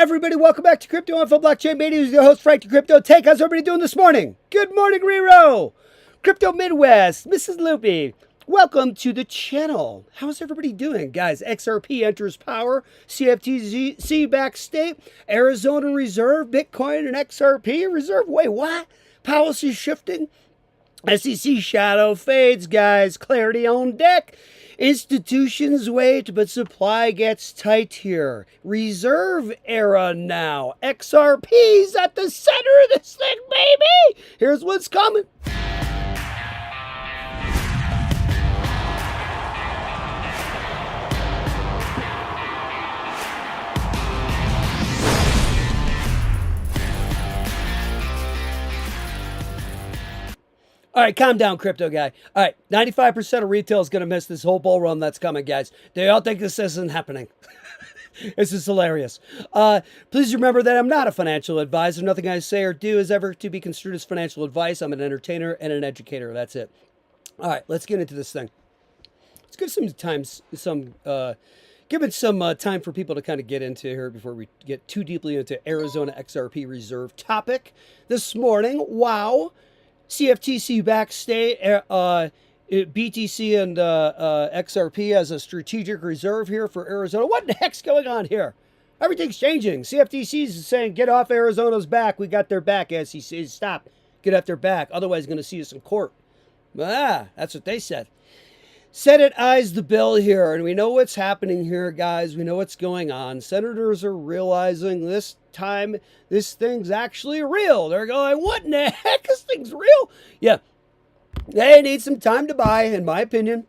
Everybody, welcome back to Crypto Info Blockchain Media. This is your host, Frank the Crypto Take. How's everybody doing this morning? Good morning, Rero. Crypto Midwest, Mrs. Loopy. Welcome to the channel. How's everybody doing? Guys, XRP enters power, CFTC back state, Arizona Reserve, Bitcoin and XRP Reserve. Wait, what? Policy shifting? SEC shadow fades, guys. Clarity on deck. Institutions wait, but supply gets tight here. Reserve era now. XRP's at the center of this thing, baby. Here's what's coming. All right, calm down, crypto guy. All right, 95% of retail is going to miss this whole bull run that's coming, guys. They all think this isn't happening. This is hilarious. Please remember that I'm not a financial advisor. Nothing I say or do is ever to be construed as financial advice. I'm an entertainer and an educator. That's it. All right, let's get into this thing. Let's give some time for people to kind of get into here before we get too deeply into Arizona XRP Reserve topic this morning. Wow. CFTC backstate, BTC and XRP as a strategic reserve here for Arizona. What the heck's going on here? Everything's changing. CFTC is saying, get off Arizona's back. We got their back. SEC, stop. Get off their back. Otherwise, going to see us in court. That's what they said. Senate eyes the bill here, and we know what's happening here, guys. We know what's going on. Senators are realizing this time this thing's actually real. They're going, what in the heck? This thing's real? Yeah. They need some time to buy, in my opinion.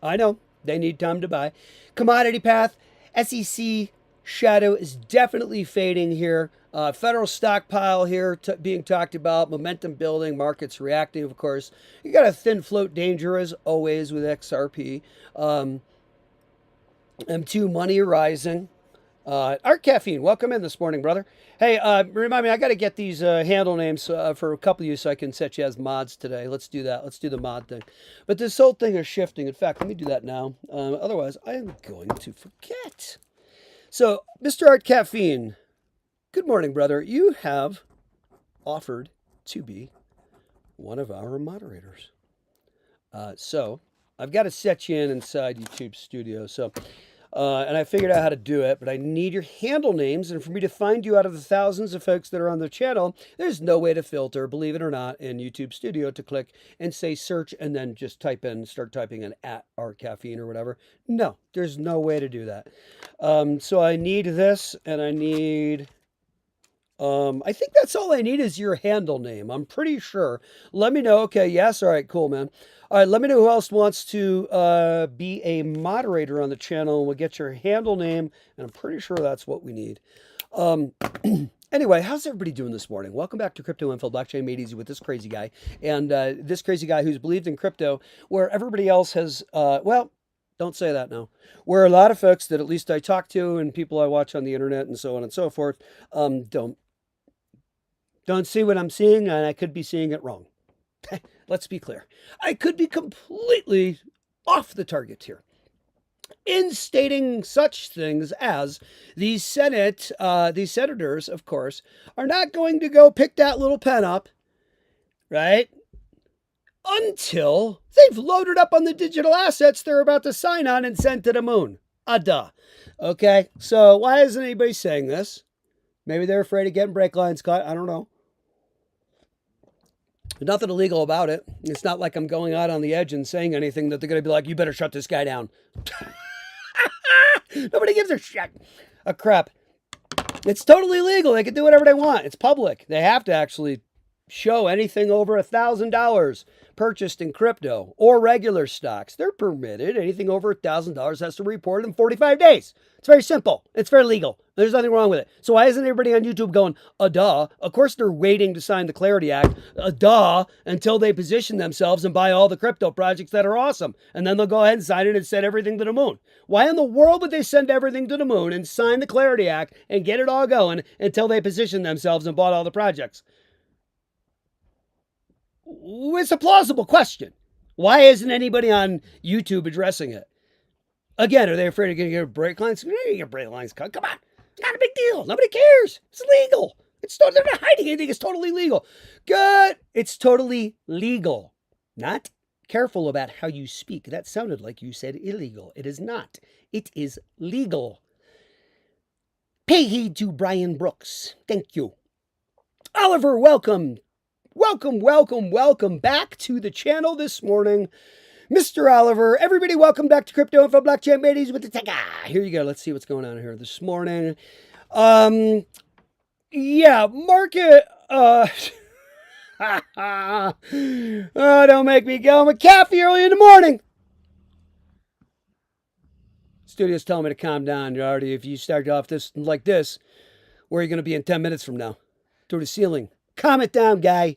I know. They need time to buy. Commodity path. SEC shadow is definitely fading here. Federal stockpile here being talked about, momentum building, markets reacting, of course. You got a thin float danger as always with XRP. M2 money rising. Art Caffeine, welcome in this morning, brother. Hey, remind me, I got to get these handle names for a couple of you so I can set you as mods today. Let's do that. Let's do the mod thing. But this whole thing is shifting. In fact, let me do that now. Otherwise, I am going to forget. So, Mr. Art Caffeine, good morning, brother. You have offered to be one of our moderators. So I've got to set you in inside YouTube Studio. And I figured out how to do it, but I need your handle names. And for me to find you out of the thousands of folks that are on the channel, there's no way to filter, believe it or not, in YouTube Studio to click and say search and then just start typing in at Art Caffeine or whatever. No, there's no way to do that. So I need this, and I need... I think that's all I need is your handle name. I'm pretty sure. Let me know. Okay, yes. All right, cool, man. All right, let me know who else wants to be a moderator on the channel. We'll get your handle name, and I'm pretty sure that's what we need. Anyway, how's everybody doing this morning? Welcome back to Crypto Info Blockchain Made Easy with this crazy guy. And this crazy guy who's believed in crypto where everybody else has, well, don't say that now. Where a lot of folks that at least I talk to and people I watch on the internet and so on and so forth don't see what I'm seeing, and I could be seeing it wrong. Let's be clear. I could be completely off the target here in stating such things as these senators, of course, are not going to go pick that little pen up, right? Until they've loaded up on the digital assets they're about to sign on and send to the moon. Duh. Okay, so why isn't anybody saying this? Maybe they're afraid of getting brake lines cut. I don't know. Nothing illegal about it. It's not like I'm going out on the edge and saying anything that they're going to be like, you better shut this guy down. Nobody gives a crap. It's totally legal. They can do whatever they want. It's public. They have to actually show anything over $1,000 purchased in crypto or regular stocks. They're permitted. Anything over $1,000 has to report in 45 days. It's very simple. It's very legal. There's nothing wrong with it. So why isn't everybody on YouTube going, duh? Of course they're waiting to sign the Clarity Act, duh, until they position themselves and buy all the crypto projects that are awesome. And then they'll go ahead and sign it and send everything to the moon. Why in the world would they send everything to the moon and sign the Clarity Act and get it all going until they position themselves and bought all the projects? It's a plausible question. Why isn't anybody on YouTube addressing it? Again, are they afraid of getting brake lines? You get brake lines cut. Come on. not a big deal. Nobody cares. It's legal. They're not hiding anything. It's totally legal. Good. It's totally legal. Not careful about how you speak. That sounded like you said illegal. It is not. It is legal. Pay heed to Brian Brooks. Thank you. Oliver, welcome. Welcome back to the channel this morning. Mr. Oliver, everybody, welcome back to Crypto Info Blockchain Ladies with the tech. Here you go. Let's see what's going on here this morning. Yeah, market. Oh, don't make me go. McAfee early in the morning. Studio's telling me to calm down, Artie. If you start off like this, where are you going to be in 10 minutes from now? Through the ceiling. Calm it down, guy.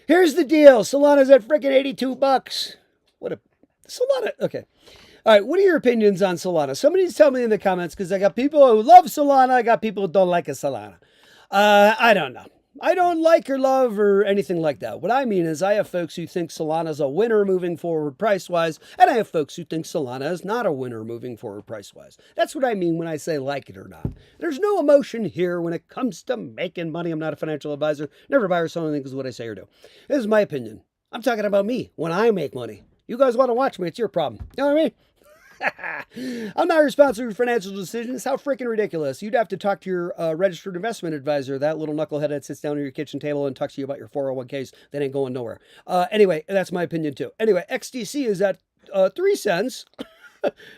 Here's the deal. Solana's at freaking $82. What a Solana. Okay. All right. What are your opinions on Solana? Somebody's tell me in the comments, because I got people who love Solana. I got people who don't like a Solana. I don't know. I don't like or love or anything like that. What I mean is I have folks who think Solana's a winner moving forward price-wise, and I have folks who think Solana is not a winner moving forward price-wise. That's what I mean when I say like it or not. There's no emotion here when it comes to making money. I'm not a financial advisor. Never buy or sell anything is what I say or do. This is my opinion. I'm talking about me when I make money. You guys want to watch me, it's your problem. You know what I mean? I'm not responsible for financial decisions. How freaking ridiculous. You'd have to talk to your registered investment advisor, that little knucklehead that sits down at your kitchen table and talks to you about your 401ks that ain't going nowhere. Anyway, that's my opinion too. Anyway, XTC is at 3 cents.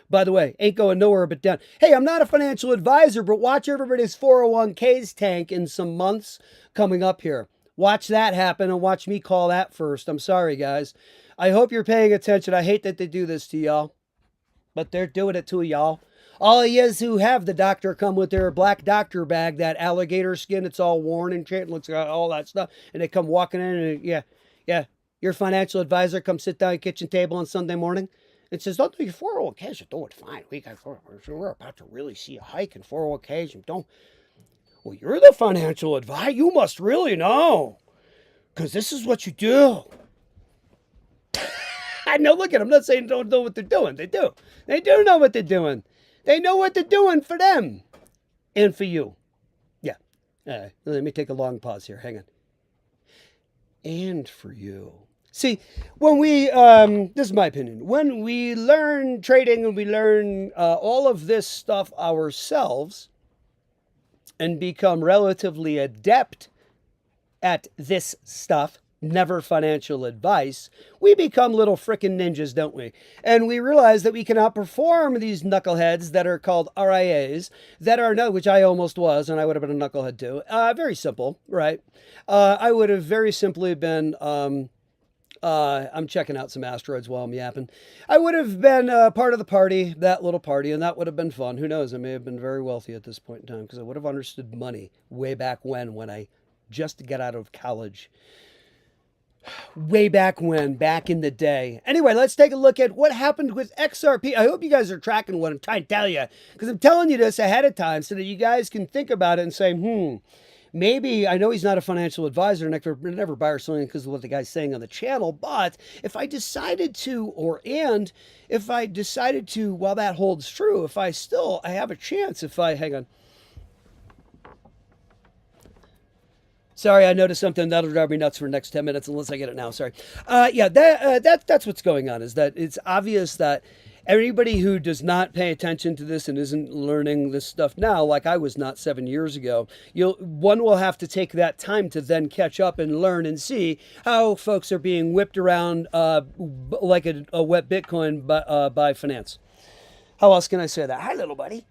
By the way, ain't going nowhere but down. Hey, I'm not a financial advisor, but watch everybody's 401ks tank in some months coming up here. Watch that happen and watch me call that first. I'm sorry, guys. I hope you're paying attention. I hate that they do this to y'all, but they're doing it to y'all. All of yous who have the doctor come with their black doctor bag, that alligator skin, it's all worn and looks like all that stuff, and they come walking in and yeah, your financial advisor comes sit down at the kitchen table on Sunday morning and says, don't do your 401ks, you're doing fine. We're about to really see a hike in 401ks. You don't. Well, you're the financial advisor. You must really know, because this is what you do. I know, look at them. I'm not saying don't know what they're doing. They do. They do know what they're doing. They know what they're doing for them and for you. Yeah. Let me take a long pause here. Hang on. And for you. See, when we, this is my opinion, when we learn trading and we learn all of this stuff ourselves and become relatively adept at this stuff, never financial advice, we become little frickin' ninjas, don't we? And we realize that we can outperform these knuckleheads that are called RIAs, that are no, which I almost was, and I would have been a knucklehead too. Very simple, right? I would have very simply been, I'm checking out some asteroids while I'm yapping. I would have been part of the party, that little party, and that would have been fun. Who knows? I may have been very wealthy at this point in time, because I would have understood money way back when I just got out of college. Way back when, back in the day. Anyway, let's take a look at what happened with XRP. I hope you guys are tracking what I'm trying to tell you, because I'm telling you this ahead of time so that you guys can think about it and say, maybe, I know he's not a financial advisor, never buy or sell anything because of what the guy's saying on the channel, but if I decided to, while that holds true, I have a chance hang on. Sorry, I noticed something that'll drive me nuts for the next 10 minutes unless I get it now. Sorry. That's what's going on, is that it's obvious that everybody who does not pay attention to this and isn't learning this stuff now, like I was not 7 years ago, one will have to take that time to then catch up and learn and see how folks are being whipped around like a wet Bitcoin by finance. How else can I say that? Hi, little buddy.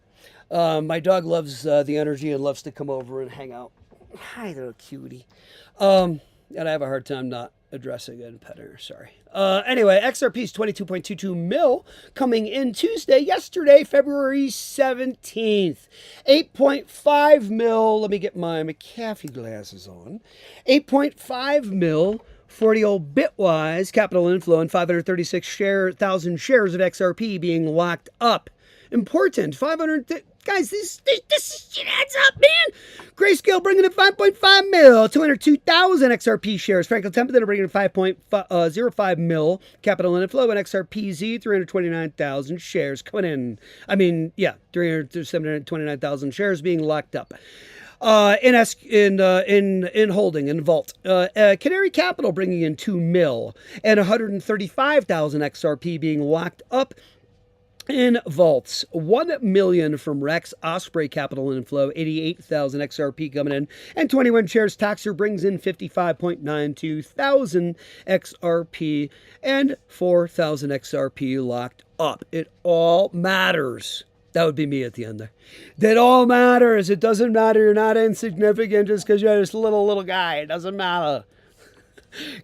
My dog loves the energy and loves to come over and hang out. Hi, little cutie. And I have a hard time not addressing it and petting her. Sorry. Anyway, XRP's 22.22 mil coming in yesterday, February 17th. 8.5 mil. Let me get my McAfee glasses on. 8.5 mil. 40 old Bitwise capital inflow and 536,000 shares of XRP being locked up. Important. Guys, this shit adds up, man. Grayscale bringing in 5.5 mil, 202,000 XRP shares. Franklin Templeton are bringing in 5.05 mil. Capital inflow and XRPZ, 329,000 shares coming in. I mean, yeah, 729,000 shares being locked up. In holding in vault. Canary Capital bringing in 2 mil and 135,000 XRP being locked up in vaults. 1 million from Rex. Osprey Capital inflow, 88,000 XRP coming in, and 21 shares. Taxer brings in 55.92 thousand XRP and 4,000 XRP locked up. It all matters. That would be me at the end there. That all matters. It doesn't matter. You're not insignificant just because you're this little guy. It doesn't matter.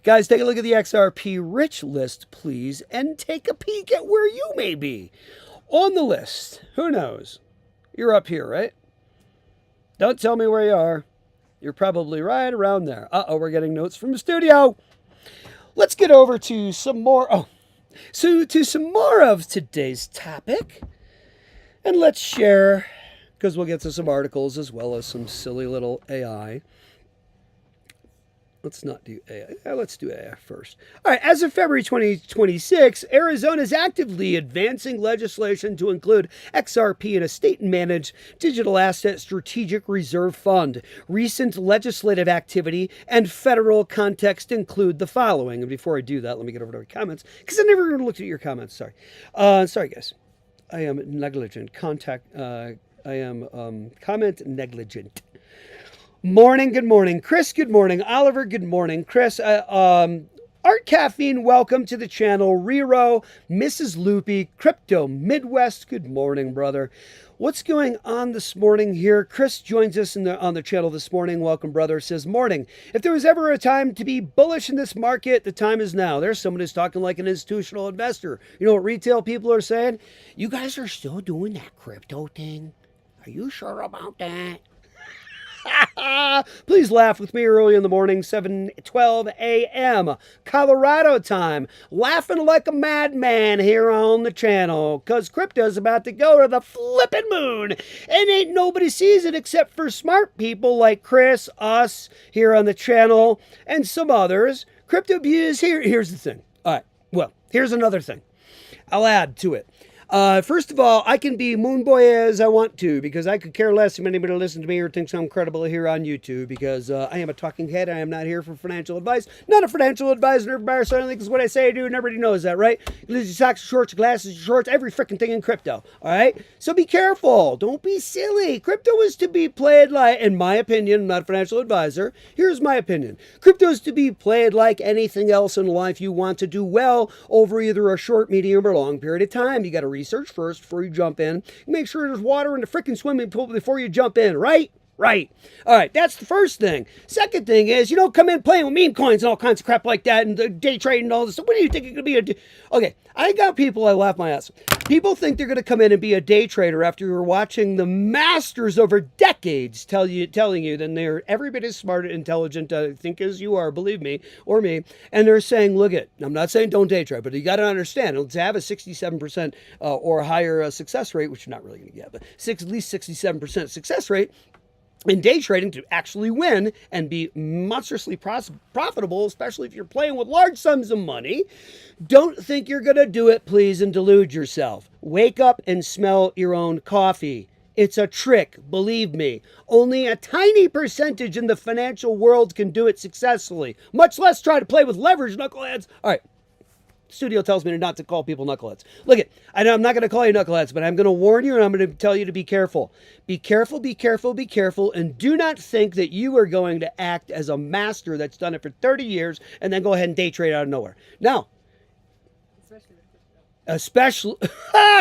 Guys, take a look at the XRP rich list, please, and take a peek at where you may be on the list. Who knows? You're up here, right? Don't tell me where you are. You're probably right around there. Uh-oh, we're getting notes from the studio. Let's get over to some more. To some more of today's topic. And let's share, because we'll get to some articles as well as some silly little AI. Let's not do AI. Let's do AI first. All right. As of February 2026, Arizona is actively advancing legislation to include XRP in a state-managed digital asset strategic reserve fund. Recent legislative activity and federal context include the following. And before I do that, let me get over to our comments, because I never looked at your comments. Sorry. Sorry, guys. I am negligent. I am comment negligent. Morning, good morning. Chris, good morning. Oliver, good morning. Chris, Art Caffeine, welcome to the channel. Rero, Mrs. Loopy, Crypto Midwest, good morning, brother. What's going on this morning here? Chris joins us on the channel this morning. Welcome, brother. Says, morning. If there was ever a time to be bullish in this market, the time is now. There's someone who's talking like an institutional investor. You know what retail people are saying? You guys are still doing that crypto thing? Are you sure about that? Please laugh with me early in the morning, 7:12 a.m. Colorado time. Laughing like a madman here on the channel, because crypto's about to go to the flippin' moon. And ain't nobody sees it except for smart people like Chris, us here on the channel, and some others. Crypto is here. Here's the thing. All right. Well, here's another thing. I'll add to it. First of all, I can be moon boy as I want to, because I could care less if anybody listens to me or thinks I'm credible here on YouTube, because I am a talking head. I am not here for financial advice. Not a financial advisor, never so I don't think it's what I say I do, and everybody knows that, right? You lose your socks, your shorts, your glasses, your shorts, every freaking thing in crypto, all right? So be careful. Don't be silly. Crypto is to be played like, in my opinion, I'm not a financial advisor. Here's my opinion. Crypto is to be played like anything else in life. You want to do well over either a short, medium, or long period of time. You got to research first before you jump in. Make sure there's water in the freaking swimming pool before you jump in, right? Right. All right, that's the first thing. Second thing is, you don't come in playing with meme coins and all kinds of crap like that and day trading and all this. What do you think it could be? Okay, I got people, I laugh my ass. People think they're going to come in and be a day trader after you're watching the masters over decades telling you then they're every bit as smart and intelligent, I think, as you are, believe me, or me. And they're saying, look it, I'm not saying don't day trade, but you got to understand, to have a 67% or higher success rate, which you're not really going to get, but at least 67% success rate, in day trading, to actually win and be monstrously profitable, especially if you're playing with large sums of money, don't think you're going to do it, please, and delude yourself. Wake up and smell your own coffee. It's a trick, believe me. Only a tiny percentage in the financial world can do it successfully, much less try to play with leverage, knuckleheads. All right. Studio tells me not to call people knuckleheads. Look it, I'm not going to call you knuckleheads, but I'm going to warn you and I'm going to tell you to be careful. Be careful, be careful, be careful, and do not think that you are going to act as a master that's done it for 30 years and then go ahead and day trade out of nowhere. Now, especially,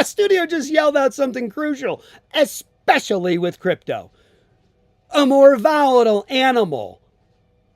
Studio just yelled out something crucial, especially with crypto. A more volatile animal.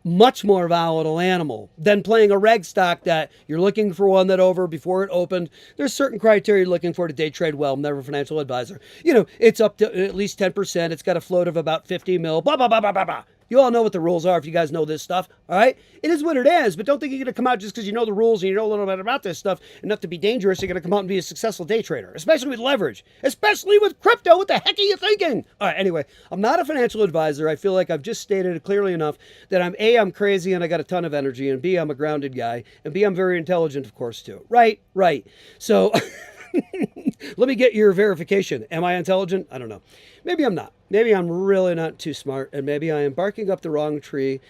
Much more volatile animal than playing a reg stock that you're looking for one that over before it opened. There's certain criteria you're looking for to day trade well. I'm never a financial advisor. You know, it's up to at least 10%. It's got a float of about 50 mil, blah, blah, blah, blah, blah, blah. You all know what the rules are if you guys know this stuff, all right? It is what it is, but don't think you're going to come out just because you know the rules and you know a little bit about this stuff enough to be dangerous. You're going to come out and be a successful day trader, especially with leverage, especially with crypto. What the heck are you thinking? All right, anyway, I'm not a financial advisor. I feel like I've just stated it clearly enough that I'm crazy and I got a ton of energy, and B, I'm a grounded guy, and B, I'm very intelligent, of course, too. Right. So let me get your verification. Am I intelligent? I don't know. Maybe I'm not. Maybe I'm really not too smart, and maybe I am barking up the wrong tree,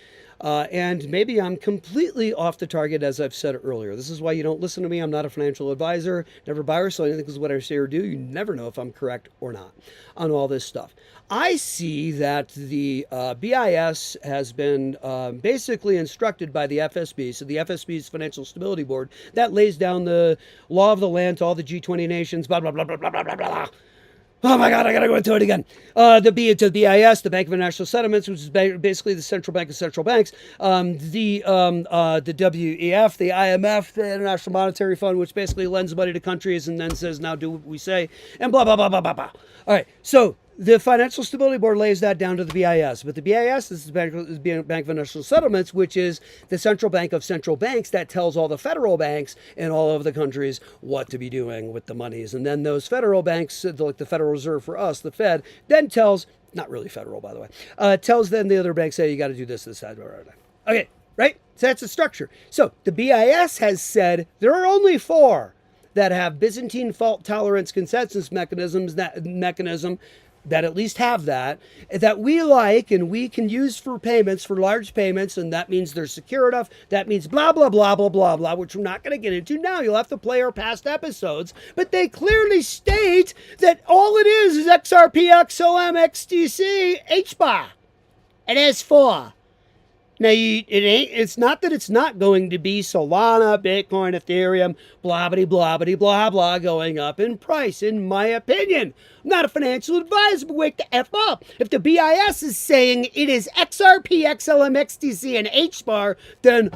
and maybe I'm completely off the target, as I've said earlier. This is why you don't listen to me. I'm not a financial advisor. Never buy or sell anything because what I say or do, you never know if I'm correct or not on all this stuff. I see that the BIS has been basically instructed by the FSB, so the FSB's Financial Stability Board, that lays down the law of the land to all the G20 nations, blah, blah, blah, blah, blah, blah, blah, blah. Oh my God, I gotta go into it again. The BIS, the Bank of International Settlements, which is basically the central bank of central banks. The WEF, the IMF, the International Monetary Fund, which basically lends money to countries and then says, now do what we say, and blah, blah, blah, blah, blah, blah. All right, so the Financial Stability Board lays that down to the BIS, but the BIS is the Bank of International Settlements, which is the central bank of central banks that tells all the federal banks in all of the countries what to be doing with the monies. And then those federal banks, like the Federal Reserve for us, the Fed, then tells, not really federal, by the way, tells then the other banks, hey, you got to do this, side. Okay, right? So that's the structure. So the BIS has said there are only 4 that have Byzantine fault tolerance consensus mechanism that at least have that we like and we can use for payments, for large payments, and that means they're secure enough. That means blah, blah, blah, blah, blah, blah, which we're not going to get into now. You'll have to play our past episodes. But they clearly state that all it is XRP, XLM, XTC, HBAR, and S4. Now, it's not that it's not going to be Solana, Bitcoin, Ethereum, blah, blah, going up in price, in my opinion. I'm not a financial advisor, but wake the F up. If the BIS is saying it is XRP, XLM, XTC, and HBAR, then,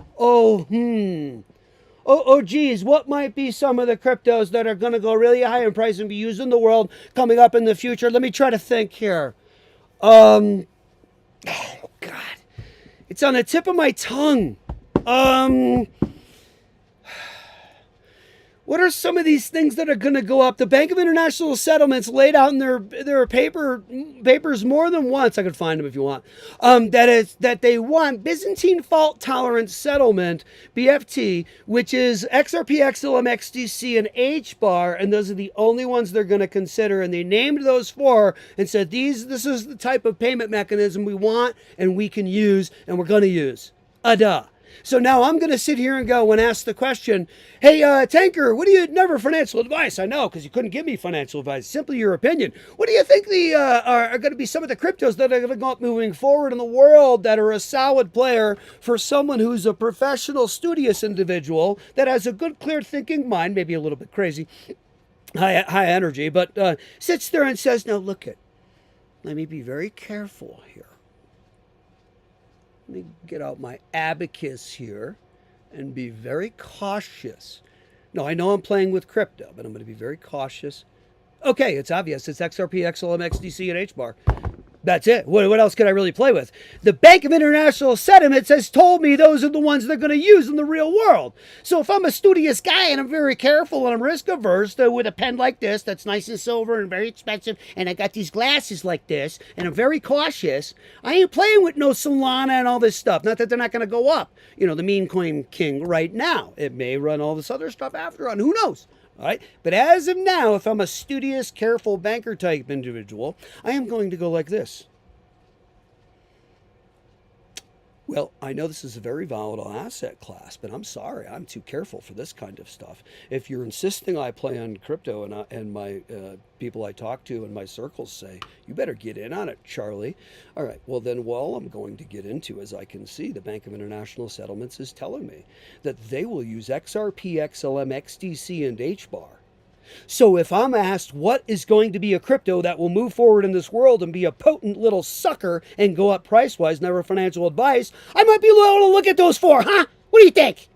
geez, what might be some of the cryptos that are going to go really high in price and be used in the world coming up in the future? Let me try to think here. Oh, God. It's on the tip of my tongue. What are some of these things that are going to go up? The Bank of International Settlements laid out in their papers more than once. I could find them if you want. That they want Byzantine fault tolerance settlement, BFT, which is XRP, XLM, XDC, and HBAR, and those are the only ones they're going to consider. And they named those 4 and said this is the type of payment mechanism we want and we can use and we're going to use. Duh. So now I'm going to sit here and go and ask the question, hey, Tanker, what do you, never financial advice? I know, because you couldn't give me financial advice, simply your opinion. What do you think are going to be some of the cryptos that are going to go up moving forward in the world that are a solid player for someone who's a professional, studious individual that has a good, clear thinking mind, maybe a little bit crazy, high energy, but sits there and says, now look let me be very careful here. Let me get out my abacus here and be very cautious. No, I know I'm playing with crypto, but I'm going to be very cautious. Okay, it's obvious. It's XRP, XLM, XDC, and HBAR. That's it. What else can I really play with? The Bank of International Settlements has told me those are the ones they're going to use in the real world. So if I'm a studious guy and I'm very careful and I'm risk averse with a pen like this that's nice and silver and very expensive, and I got these glasses like this, and I'm very cautious, I ain't playing with no Solana and all this stuff. Not that they're not going to go up. You know, the meme coin king right now. It may run all this other stuff after on. Who knows? All right. But as of now, if I'm a studious, careful banker type individual, I am going to go like this. Well, I know this is a very volatile asset class, but I'm sorry, I'm too careful for this kind of stuff. If you're insisting I play on crypto and my people I talk to in my circles say, you better get in on it, Charlie. All right, well then all I'm going to get into, as I can see, the Bank of International Settlements is telling me that they will use XRP, XLM, XDC, and HBAR. So if I'm asked what is going to be a crypto that will move forward in this world and be a potent little sucker and go up price-wise, never financial advice, I might be able to look at those 4, huh? What do you think?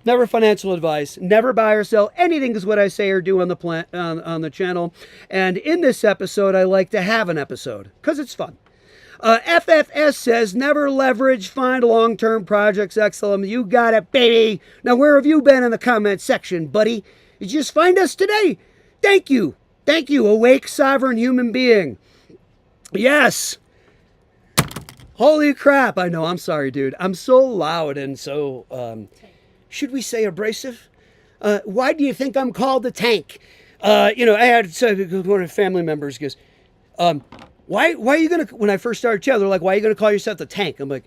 Never financial advice, never buy or sell anything is what I say or do on the channel. And in this episode, I like to have an episode because it's fun. FFS says, never leverage, find long-term projects, XLM. You got it, baby. Now, where have you been in the comment section, buddy? Did you just find us today? Thank you. Thank you, awake, sovereign human being. Yes. Holy crap. I know. I'm sorry, dude. I'm so loud and so, should we say abrasive? Why do you think I'm called the tank? I had one of the family members goes, why are you going to, when I first started channel, they're like, why are you going to call yourself the tank? I'm like,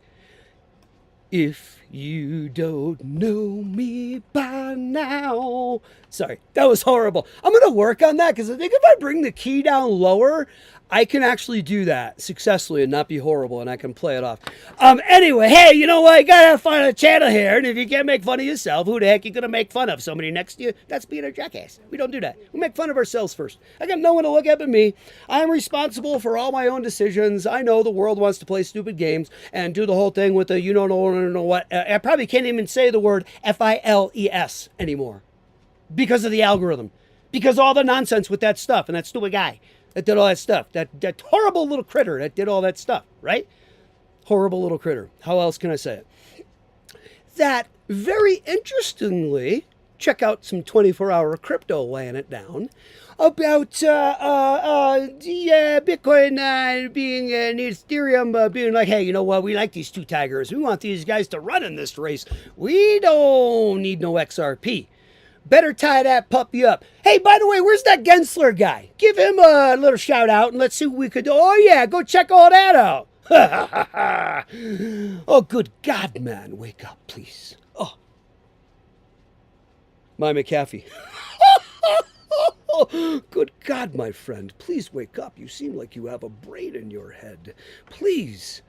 if you don't know me by now. Sorry, that was horrible. I'm going to work on that because I think if I bring the key down lower, I can actually do that successfully and not be horrible, and I can play it off. Anyway, hey, you know what? You got to have fun on the channel here, and if you can't make fun of yourself, who the heck you going to make fun of? Somebody next to you? That's being a jackass. We don't do that. We make fun of ourselves first. I got no one to look at but me. I'm responsible for all my own decisions. I know the world wants to play stupid games and do the whole thing with the you don't know what. I probably can't even say the word FILES anymore because of the algorithm, because all the nonsense with that stuff and that stupid guy that did all that stuff, that horrible little critter that did all that stuff, right? Horrible little critter. How else can I say it? That, very interestingly, check out some 24-hour crypto laying it down about Bitcoin being and Ethereum being like, hey, you know what? We like these two tigers. We want these guys to run in this race. We don't need no XRP. Better tie that puppy up. Hey, by the way, where's that Gensler guy? Give him a little shout out and let's see what we could do. Oh, yeah, go check all that out. Oh, good God, man. Wake up, please. Oh. My McAfee. Good God, my friend. Please wake up. You seem like you have a brain in your head. Please.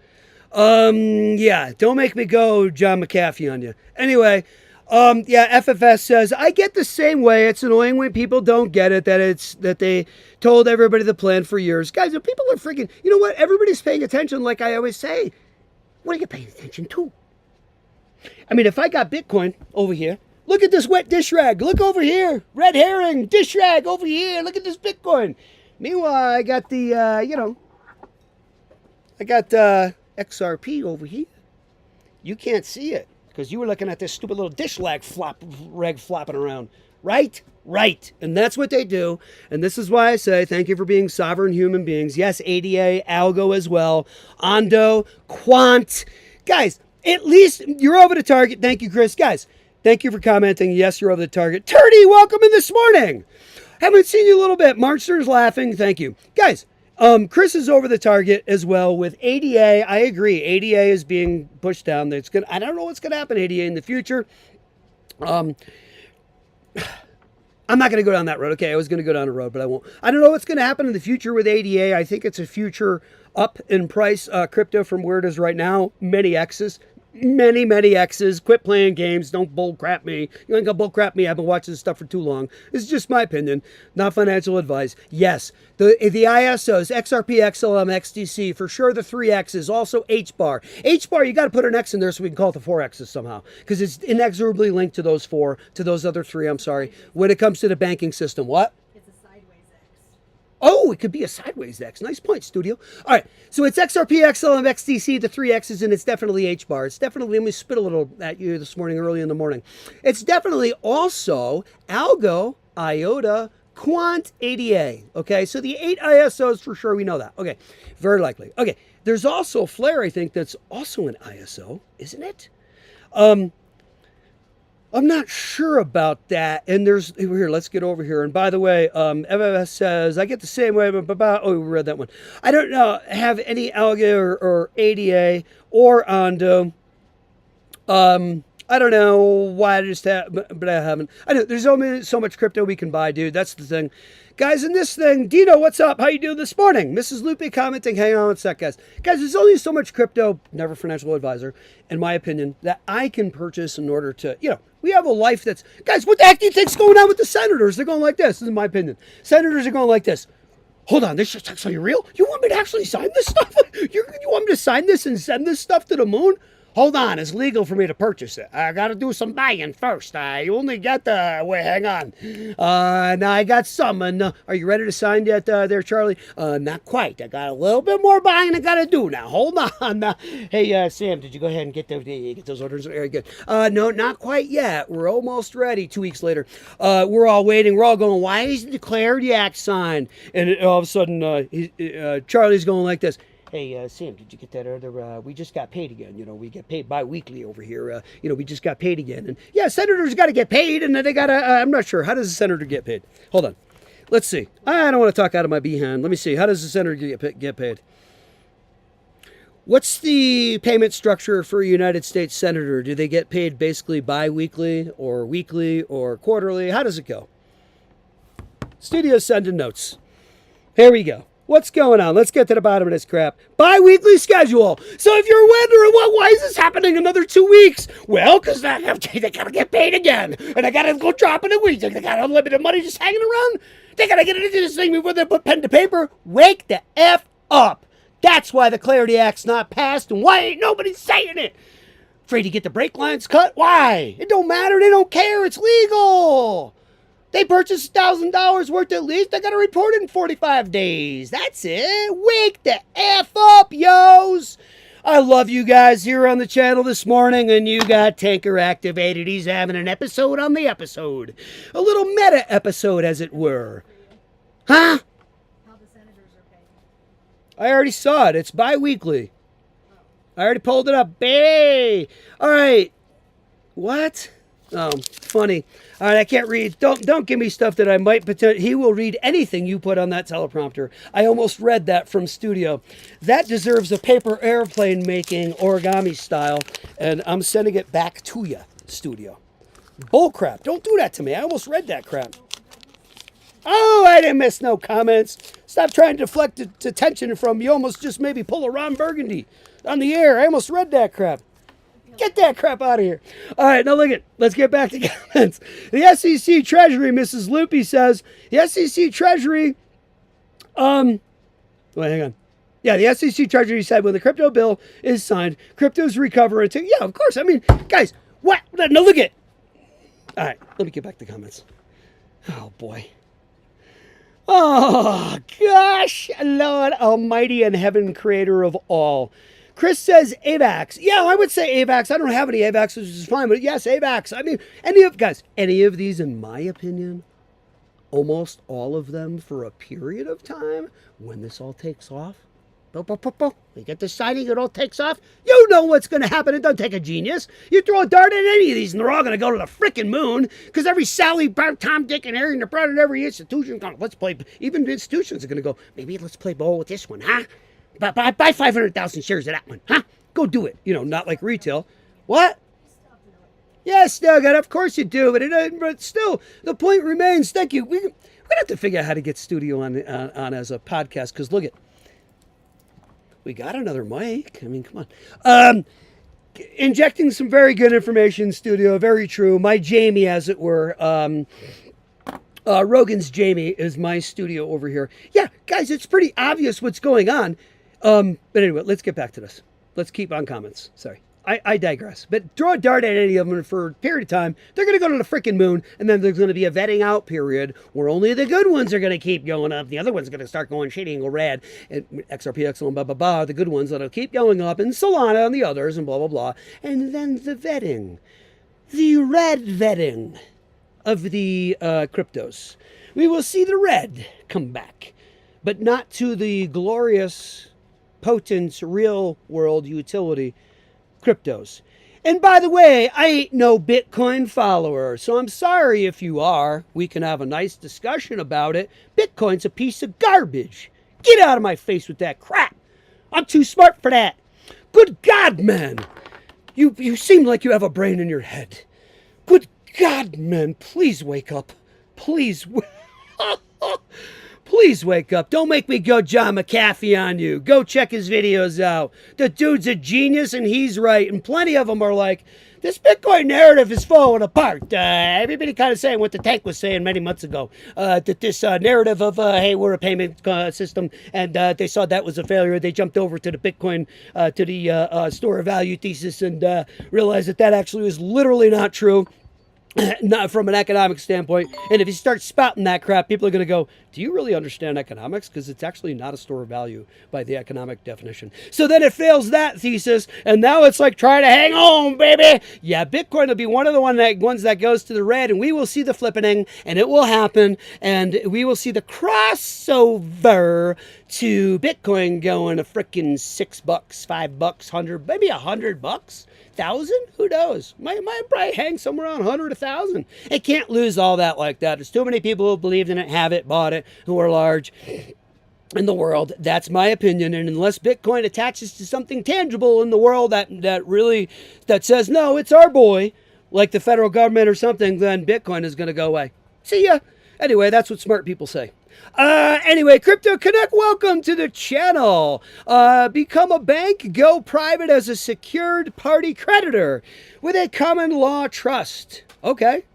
Yeah, don't make me go John McAfee on you. Anyway, FFS says, I get the same way. It's annoying when people don't get it, that they told everybody the plan for years. Guys, if people are freaking, you know what? Everybody's paying attention, like I always say. What are you paying attention to? I mean, if I got Bitcoin over here, look at this wet dish rag. Look over here. Red herring, dish rag over here. Look at this Bitcoin. Meanwhile, I got the, XRP over here. You can't see it because you were looking at this stupid little dish rag flopping around. Right? Right. And that's what they do. And this is why I say thank you for being sovereign human beings. Yes, ADA, Algo as well. Ondo, Quant. Guys, at least you're over the target. Thank you, Chris. Guys, thank you for commenting. Yes, you're over the target. Turdy, welcome in this morning. Haven't seen you a little bit. Marchster's laughing. Thank you. Guys, Chris is over the target as well with ADA. I agree. ADA is being pushed down. I don't know what's going to happen to ADA in the future. I'm not going to go down that road. Okay, I was going to go down the road, but I won't. I don't know what's going to happen in the future with ADA. I think it's a future up in price crypto from where it is right now. Many X's. Many X's. Quit playing games. Don't bull crap me. You ain't gonna bull crap me. I've been watching this stuff for too long. This is just my opinion, not financial advice. Yes, the ISOs, XRP, XLM, XDC, for sure the 3X's, also HBAR. HBAR, you got to put an X in there so we can call it the 4X's somehow, because it's inexorably linked to those other three, I'm sorry, when it comes to the banking system. What? Oh, it could be a sideways X. Nice point, studio. All right, so it's XRP, XLM, XDC, the 3X's, and it's definitely HBAR. It's definitely, let me spit a little at you this morning, early in the morning. It's definitely also Algo, IOTA, Quant, ADA. Okay, so the 8 ISOs for sure, we know that. Okay, very likely. Okay, there's also Flare, I think, that's also an ISO, isn't it? I'm not sure about that. And there's, here, let's get over here. And by the way, FFS says, I get the same way, but oh, we read that one. I don't know, have any Alga or ADA or Ondo. I don't know why I just have, but I haven't. I know there's only so much crypto we can buy, dude. That's the thing. Guys, in this thing, Dino, what's up? How you doing this morning? Mrs. Lupe commenting, hang on one sec, guys. Guys, there's only so much crypto, never financial advisor, in my opinion, that I can purchase in order to, we have a life that's, guys, what the heck do you think's going on with the senators? They're going like this is my opinion. Senators are going like this. Hold on, this is actually real? You want me to actually sign this stuff? You want me to sign this and send this stuff to the moon? Hold on, it's legal for me to purchase it. I got to do some buying first. I only got the... Wait, hang on. Now I got some. Are you ready to sign yet there, Charlie? Not quite. I got a little bit more buying I got to do now. Hold on. Hey, Sam, did you go ahead and get those orders? Very good. No, not quite yet. We're almost ready. 2 weeks later. We're all waiting. We're all going, why isn't the Clarity Act signed? And all of a sudden, Charlie's going like this. Hey, Sam, did you get that order? We just got paid again. We get paid bi-weekly over here. We just got paid again. And yeah, senators got to get paid, and then they got to, I'm not sure. How does a senator get paid? Hold on. Let's see. I don't want to talk out of my behind. Let me see. How does a senator get paid? What's the payment structure for a United States senator? Do they get paid basically bi-weekly or weekly or quarterly? How does it go? Studio sending notes. Here we go. What's going on? Let's get to the bottom of this crap. Bi-weekly schedule. So if you're wondering, why is this happening another 2 weeks? Well, because they got to get paid again. And they got to go drop in a week. They got unlimited money just hanging around. They got to get into this thing before they put pen to paper. Wake the F up. That's why the Clarity Act's not passed, and why ain't nobody saying it? Afraid to get the brake lines cut? Why? It don't matter. They don't care. It's legal. They purchased $1,000 worth at least. I got to report it in 45 days. That's it. Wake the F up, yos. I love you guys here on the channel this morning, and you got Tanker activated. He's having an episode on the episode. A little meta episode, as it were. Huh? How the senators are paid. I already saw it. It's bi-weekly. I already pulled it up. Baby. All right. What? Oh, funny. All right, I can't read. Don't give me stuff that I might potentially. He will read anything you put on that teleprompter. I almost read that from studio. That deserves a paper airplane making origami style, and I'm sending it back to you, studio. Bull crap. Don't do that to me. I almost read that crap. Oh, I didn't miss no comments. Stop trying to deflect attention from you. Almost just maybe pull a Ron Burgundy on the air. I almost read that crap. Get that crap out of here. All right, now look at. Let's get back to comments. The SEC Treasury, Mrs. Loopy says, the SEC Treasury, wait, hang on. Yeah, the SEC Treasury said when the crypto bill is signed, cryptos recover until, yeah, of course. I mean, guys, what? No, look at. All right, let me get back to comments. Oh, boy. Oh, gosh, Lord Almighty and Heaven, creator of all. Chris says AVAX. Yeah, I would say AVAX. I don't have any AVAX, which is fine, but yes, AVAX. I mean, any of these, in my opinion, almost all of them for a period of time, when this all takes off, we get the signing, it all takes off. You know what's going to happen. It doesn't take a genius. You throw a dart at any of these, and they're all going to go to the freaking moon, because every Sally, Tom, Dick, and Harry, and the Brown, and every institution, let's play, even the institutions are going to go, maybe let's play ball with this one, huh? Buy 500,000 shares of that one, huh? Go do it. Not like retail. What? Yeah, still got it. Of course you do, but still, the point remains. Thank you. We're gonna have to figure out how to get studio on as a podcast. Because look we got another mic. I mean, come on. Injecting some very good information, studio. Very true. My Jamie, as it were. Rogan's Jamie is my studio over here. Yeah, guys, it's pretty obvious what's going on. But anyway, let's get back to this. Let's keep on comments. Sorry. I digress. But throw a dart at any of them for a period of time. They're going to go to the freaking moon, and then there's going to be a vetting out period where only the good ones are going to keep going up. The other ones are going to start going shady and go red. And XRP, XL, blah, blah, blah, the good ones that'll keep going up, and Solana and the others, and blah, blah, blah. And then the vetting. The red vetting of the cryptos. We will see the red come back, but not to the glorious, potent, real world utility cryptos. And by the way, I ain't no Bitcoin follower, so I'm sorry if you are. We can have a nice discussion about it. Bitcoin's a piece of garbage. Get out of my face with that crap. I'm too smart for that. Good God, man. You seem like you have a brain in your head. Good God, man, please wake up. Please Please wake up. Don't make me go John McAfee on you. Go check his videos out. The dude's a genius and he's right. And plenty of them are like, this Bitcoin narrative is falling apart. Everybody kind of saying what the tank was saying many months ago. That this narrative of, hey, we're a payment system, and they saw that was a failure. They jumped over to the Bitcoin, to the store of value thesis, and realized that that actually was literally not true. Not from an economic standpoint. And if you start spouting that crap, people are going to go, do you really understand economics? Because it's actually not a store of value by the economic definition. So then it fails that thesis, and now it's like trying to hang on, baby. Yeah, Bitcoin will be one of the ones that goes to the red, and we will see the flippening, and it will happen, and we will see the crossover to Bitcoin going to freaking $6, $5, 100, maybe $100, 1,000. Who knows? Might probably hang somewhere around 100, 1,000. It can't lose all that like that. There's too many people who believed in it, have it, bought it, who are large in the world. That's my opinion. And unless Bitcoin attaches to something tangible in the world that says no, it's our boy, like the federal government or something, then Bitcoin is going to go away. See ya. Anyway, that's what smart people say. Anyway, Crypto Connect, welcome to the channel. Become a bank, go private as a secured party creditor with a common law trust. Okay.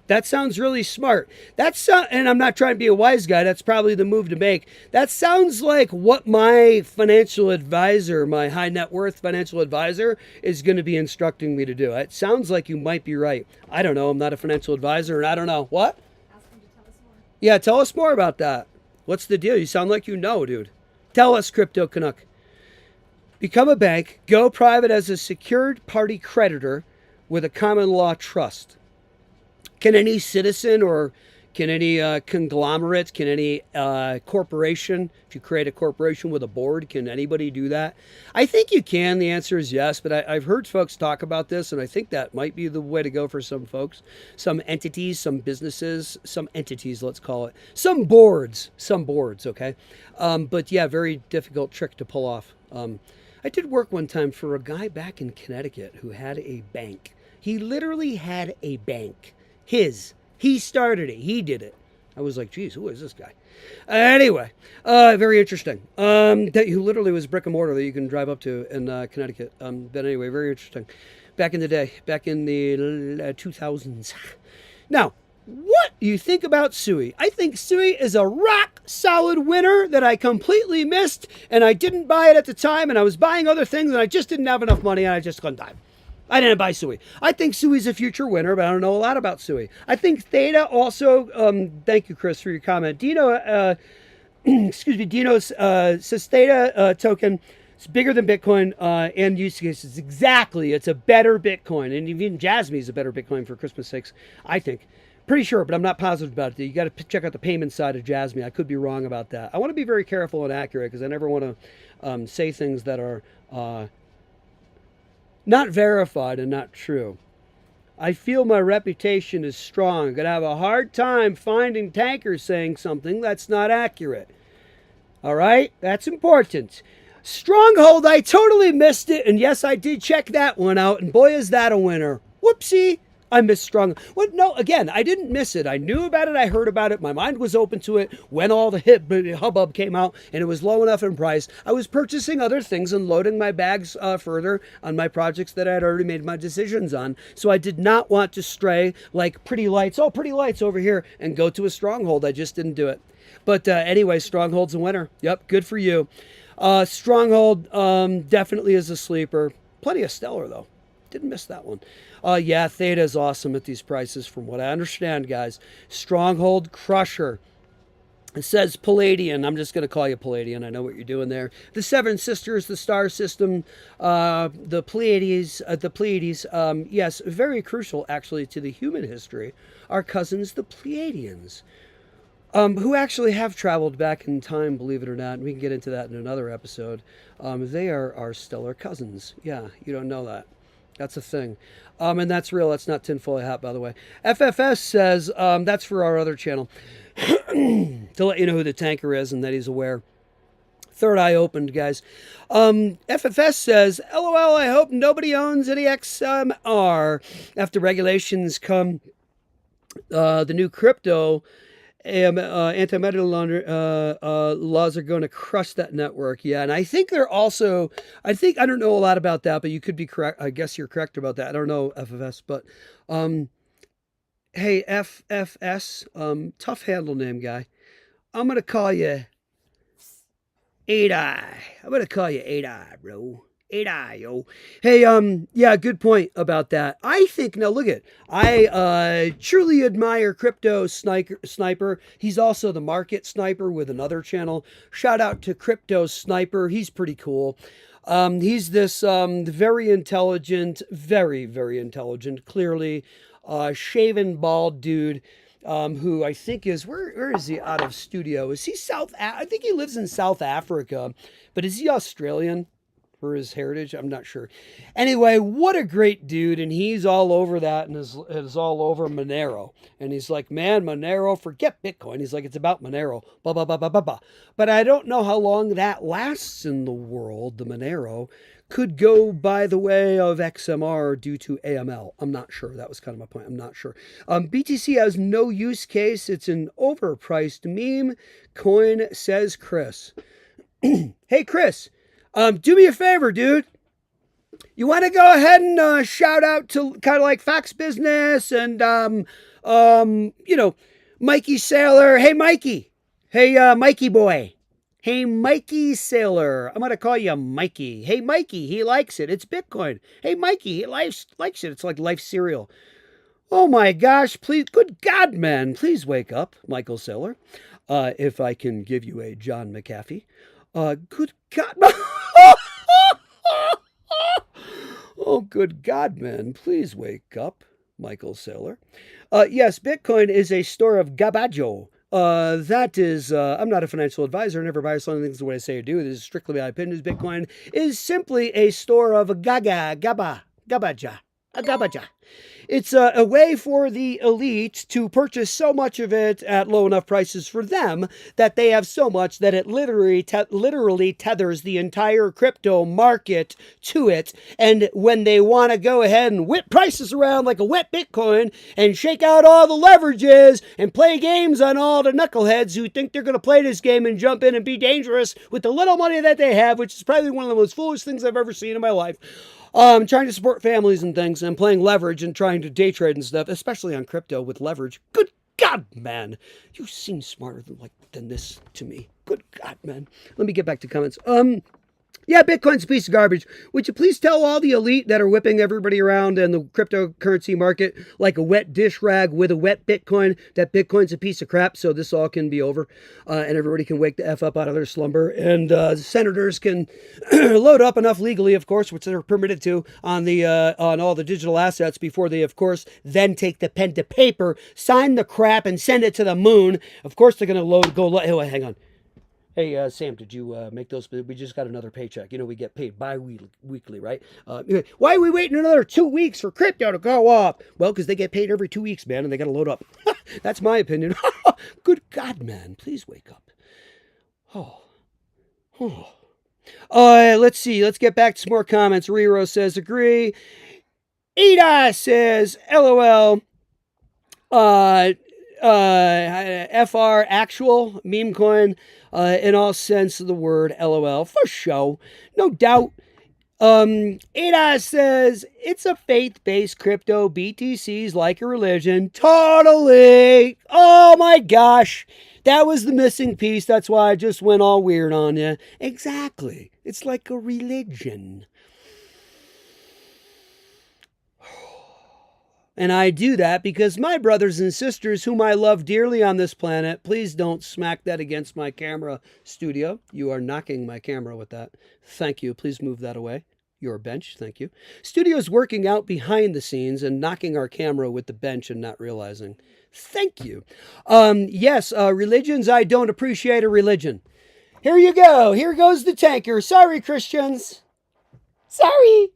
That sounds really smart. And I'm not trying to be a wise guy. That's probably the move to make. That sounds like what my financial advisor, my high net worth financial advisor, is going to be instructing me to do. It sounds like you might be right. I don't know. I'm not a financial advisor, and I don't know. What? Ask him to tell us more. Yeah, tell us more about that. What's the deal? You sound like you know, dude. Tell us, Crypto Canuck. Become a bank, go private as a secured party creditor with a common law trust. Can any citizen or can any conglomerate, can any corporation, if you create a corporation with a board, can anybody do that? I think you can. The answer is yes, but I've heard folks talk about this, and I think that might be the way to go for some folks. Some entities, some businesses, some entities, let's call it. Some boards, okay? But yeah, very difficult trick to pull off. I did work one time for a guy back in Connecticut who had a bank. He literally had a bank. He started it. He did it. I was like, geez, who is this guy? Anyway, very interesting. That he literally was brick and mortar that you can drive up to in Connecticut. But anyway, very interesting. Back in the day, back in the 2000s. Now, what do you think about Sui? I think Sui is a rock solid winner that I completely missed, and I didn't buy it at the time, and I was buying other things, and I just didn't have enough money, and I just couldn't die. I didn't buy Sui. I think Sui's a future winner, but I don't know a lot about Sui. I think Theta also, thank you, Chris, for your comment. Dino, Dino says Theta token is bigger than Bitcoin and use cases. Exactly. It's a better Bitcoin. And even Jasmine is a better Bitcoin for Christmas sakes, I think. Pretty sure, but I'm not positive about it. You got to check out the payment side of Jasmine. I could be wrong about that. I want to be very careful and accurate because I never want to say things that are not verified and not true. I feel my reputation is strong. I'm going to have a hard time finding tankers saying something that's not accurate. All right? That's important. Stronghold, I totally missed it. And yes, I did check that one out. And boy, is that a winner. Whoopsie. I missed Stronghold. What? No, again, I didn't miss it. I knew about it. I heard about it. My mind was open to it when all the hubbub came out and it was low enough in price. I was purchasing other things and loading my bags further on my projects that I had already made my decisions on. So I did not want to stray like pretty lights over here and go to a Stronghold. I just didn't do it. But anyway, Stronghold's a winner. Yep, good for you. Stronghold definitely is a sleeper. Plenty of Stellar, though. Didn't miss that one. Yeah, Theta is awesome at these prices from what I understand, guys. Stronghold Crusher. It says Palladian. I'm just going to call you Palladian. I know what you're doing there. The Seven Sisters, the star system, the Pleiades. Yes, very crucial, actually, to the human history. Our cousins, the Pleiadians. Who actually have traveled back in time, believe it or not. And we can get into that in another episode. They are our stellar cousins. Yeah, you don't know that. That's a thing. And that's real. That's not tinfoil hat, by the way. FFS says, that's for our other channel, to let you know who the tanker is and that he's aware. Third eye opened, guys. FFS says, LOL, I hope nobody owns any XMR after regulations come. The new crypto Anti-money laundering laws are going to crush that network. Yeah, and I think they're also. I don't know a lot about that, but you could be correct. I guess you're correct about that. I don't know FFS, but um, hey FFS, tough handle name guy. I'm gonna call you Eight Eye. I'm gonna call you Eight Eye, bro. Eight Eye, yo. Hey, yeah, good point about that. I think now look at I truly admire Crypto Sniper. He's also the Market Sniper with another channel. Shout out to Crypto Sniper. He's pretty cool. He's this very intelligent, very intelligent, clearly shaven bald dude who I think is where is he out of studio? Is he I think he lives in South Africa, but is he Australian for his heritage? I'm not sure. Anyway, what a great dude, and he's all over that and is all over Monero. And he's like, man, Monero, forget Bitcoin. He's like, it's about Monero. Blah blah blah blah blah blah. But I don't know how long that lasts in the world. The Monero could go by the way of XMR due to AML. I'm not sure. That was kind of my point. I'm not sure. BTC has no use case. It's an overpriced meme coin, says Chris. Hey, Chris, do me a favor, dude. You want to go ahead and shout out to kind of like Fox Business and, Mikey Saylor. Hey, Mikey. Hey, Mikey boy. Hey, Mikey Saylor. I'm going to call you Mikey. Hey, Mikey. He likes it. It's Bitcoin. Hey, Mikey. He likes it. It's like life cereal. Oh, my gosh. Please. Good God, man. Please wake up, Michael Saylor. If I can give you a John McAfee. Good God. Oh, good God, man. Please wake up, Michael Saylor. Yes, Bitcoin is a store of gabajo. That is, I'm not a financial advisor. I never buy or sell anything the way I say or do. This is strictly my opinion. Bitcoin is simply a store of gabaja. A gabaja. It's a way for the elite to purchase so much of it at low enough prices for them that they have so much that it literally tethers the entire crypto market to it. And when they want to go ahead and whip prices around like a wet Bitcoin and shake out all the leverages and play games on all the knuckleheads who think they're going to play this game and jump in and be dangerous with the little money that they have, which is probably one of the most foolish things I've ever seen in my life. Trying to support families and things and playing leverage and trying to day trade and stuff, especially on crypto with leverage. Good God, man. You seem smarter than this to me. Good God, man. Let me get back to comments. Yeah, Bitcoin's a piece of garbage. Would you please tell all the elite that are whipping everybody around in the cryptocurrency market like a wet dish rag with a wet Bitcoin that Bitcoin's a piece of crap so this all can be over and everybody can wake the F up out of their slumber and senators can load up enough legally, of course, which they're permitted to on all the digital assets before they, of course, then take the pen to paper, sign the crap and send it to the moon. Of course, they're going to oh, hang on. Hey, Sam, did you make those? We just got another paycheck. We get paid bi-weekly, right? Why are we waiting another 2 weeks for crypto to go up? Well, because they get paid every 2 weeks, man, and they got to load up. That's my opinion. Good God, man. Please wake up. Let's see. Let's get back to some more comments. Rero says, agree. Ida says, LOL. FR actual meme coin in all sense of the word, LOL, for show, no doubt. Ada says it's a faith-based crypto. BTC's like a religion. Totally. Oh my gosh, that was the missing piece. That's why I just went all weird on you. Exactly, it's like a religion. And I do that because my brothers and sisters, whom I love dearly on this planet, please don't smack that against my camera studio. You are knocking my camera with that. Thank you. Please move that away. Your bench. Thank you. Studio's working out behind the scenes and knocking our camera with the bench and not realizing. Thank you. Yes, religions, I don't appreciate a religion. Here you go. Here goes the tanker. Sorry, Christians. Sorry.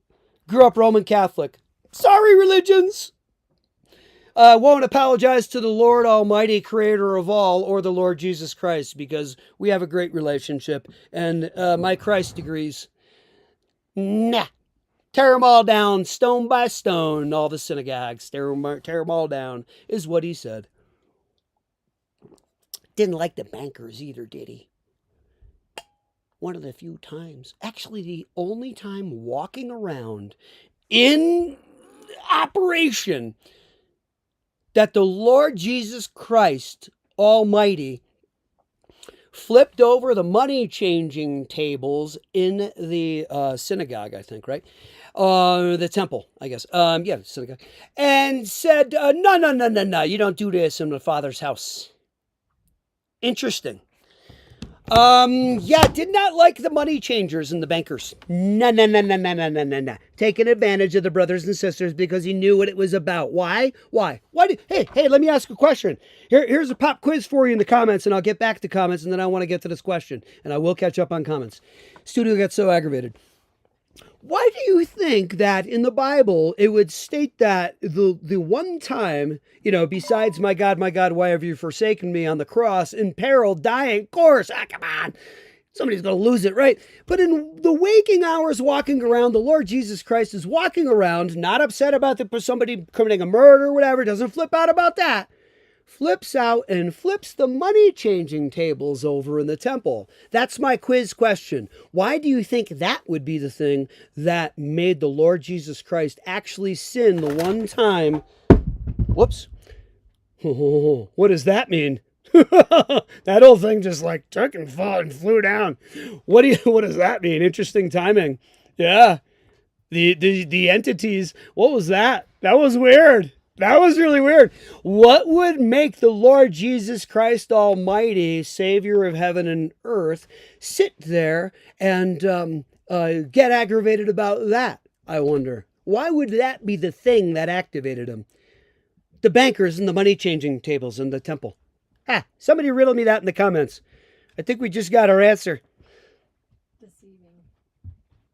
Grew up Roman Catholic. Sorry, religions. Won't apologize to the Lord Almighty, creator of all, or the Lord Jesus Christ, because we have a great relationship. And my Christ degrees, nah. Tear them all down, stone by stone, all the synagogues. Tear them all down, is what he said. Didn't like the bankers either, did he? One of the few times, actually the only time walking around in operation that the Lord Jesus Christ Almighty flipped over the money changing tables in the synagogue, I think, right? The temple, I guess. Yeah, synagogue. And said, no, no, no, no, no, you don't do this in the Father's house. Interesting. Yeah, did not like the money changers and the bankers. No, no, no, no, no, no, no, no, no. Taking advantage of the brothers and sisters because he knew what it was about. Why? Why? Hey, let me ask a question. Here's a pop quiz for you in the comments, and I'll get back to comments, and then I want to get to this question, and I will catch up on comments. Studio gets so aggravated. Why do you think that in the Bible it would state that the one time, besides my God, why have you forsaken me on the cross, in peril, dying, of course, come on, somebody's going to lose it, right? But in the waking hours walking around, the Lord Jesus Christ is walking around, not upset about somebody committing a murder or whatever, doesn't flip out about that. Flips out and flips the money changing tables over in the temple. That's my quiz question. Why do you think that would be the thing that made the Lord Jesus Christ actually sin the one time? Whoops. What does that mean? That whole thing just like took and flew down. What does that mean? Interesting timing. Yeah. The entities. What was that? That was weird. That was really weird. What would make the Lord Jesus Christ Almighty, Savior of heaven and earth, sit there and get aggravated about that, I wonder? Why would that be the thing that activated him? The bankers and the money-changing tables in the temple. Somebody riddle me that in the comments. I think we just got our answer. Deceiving.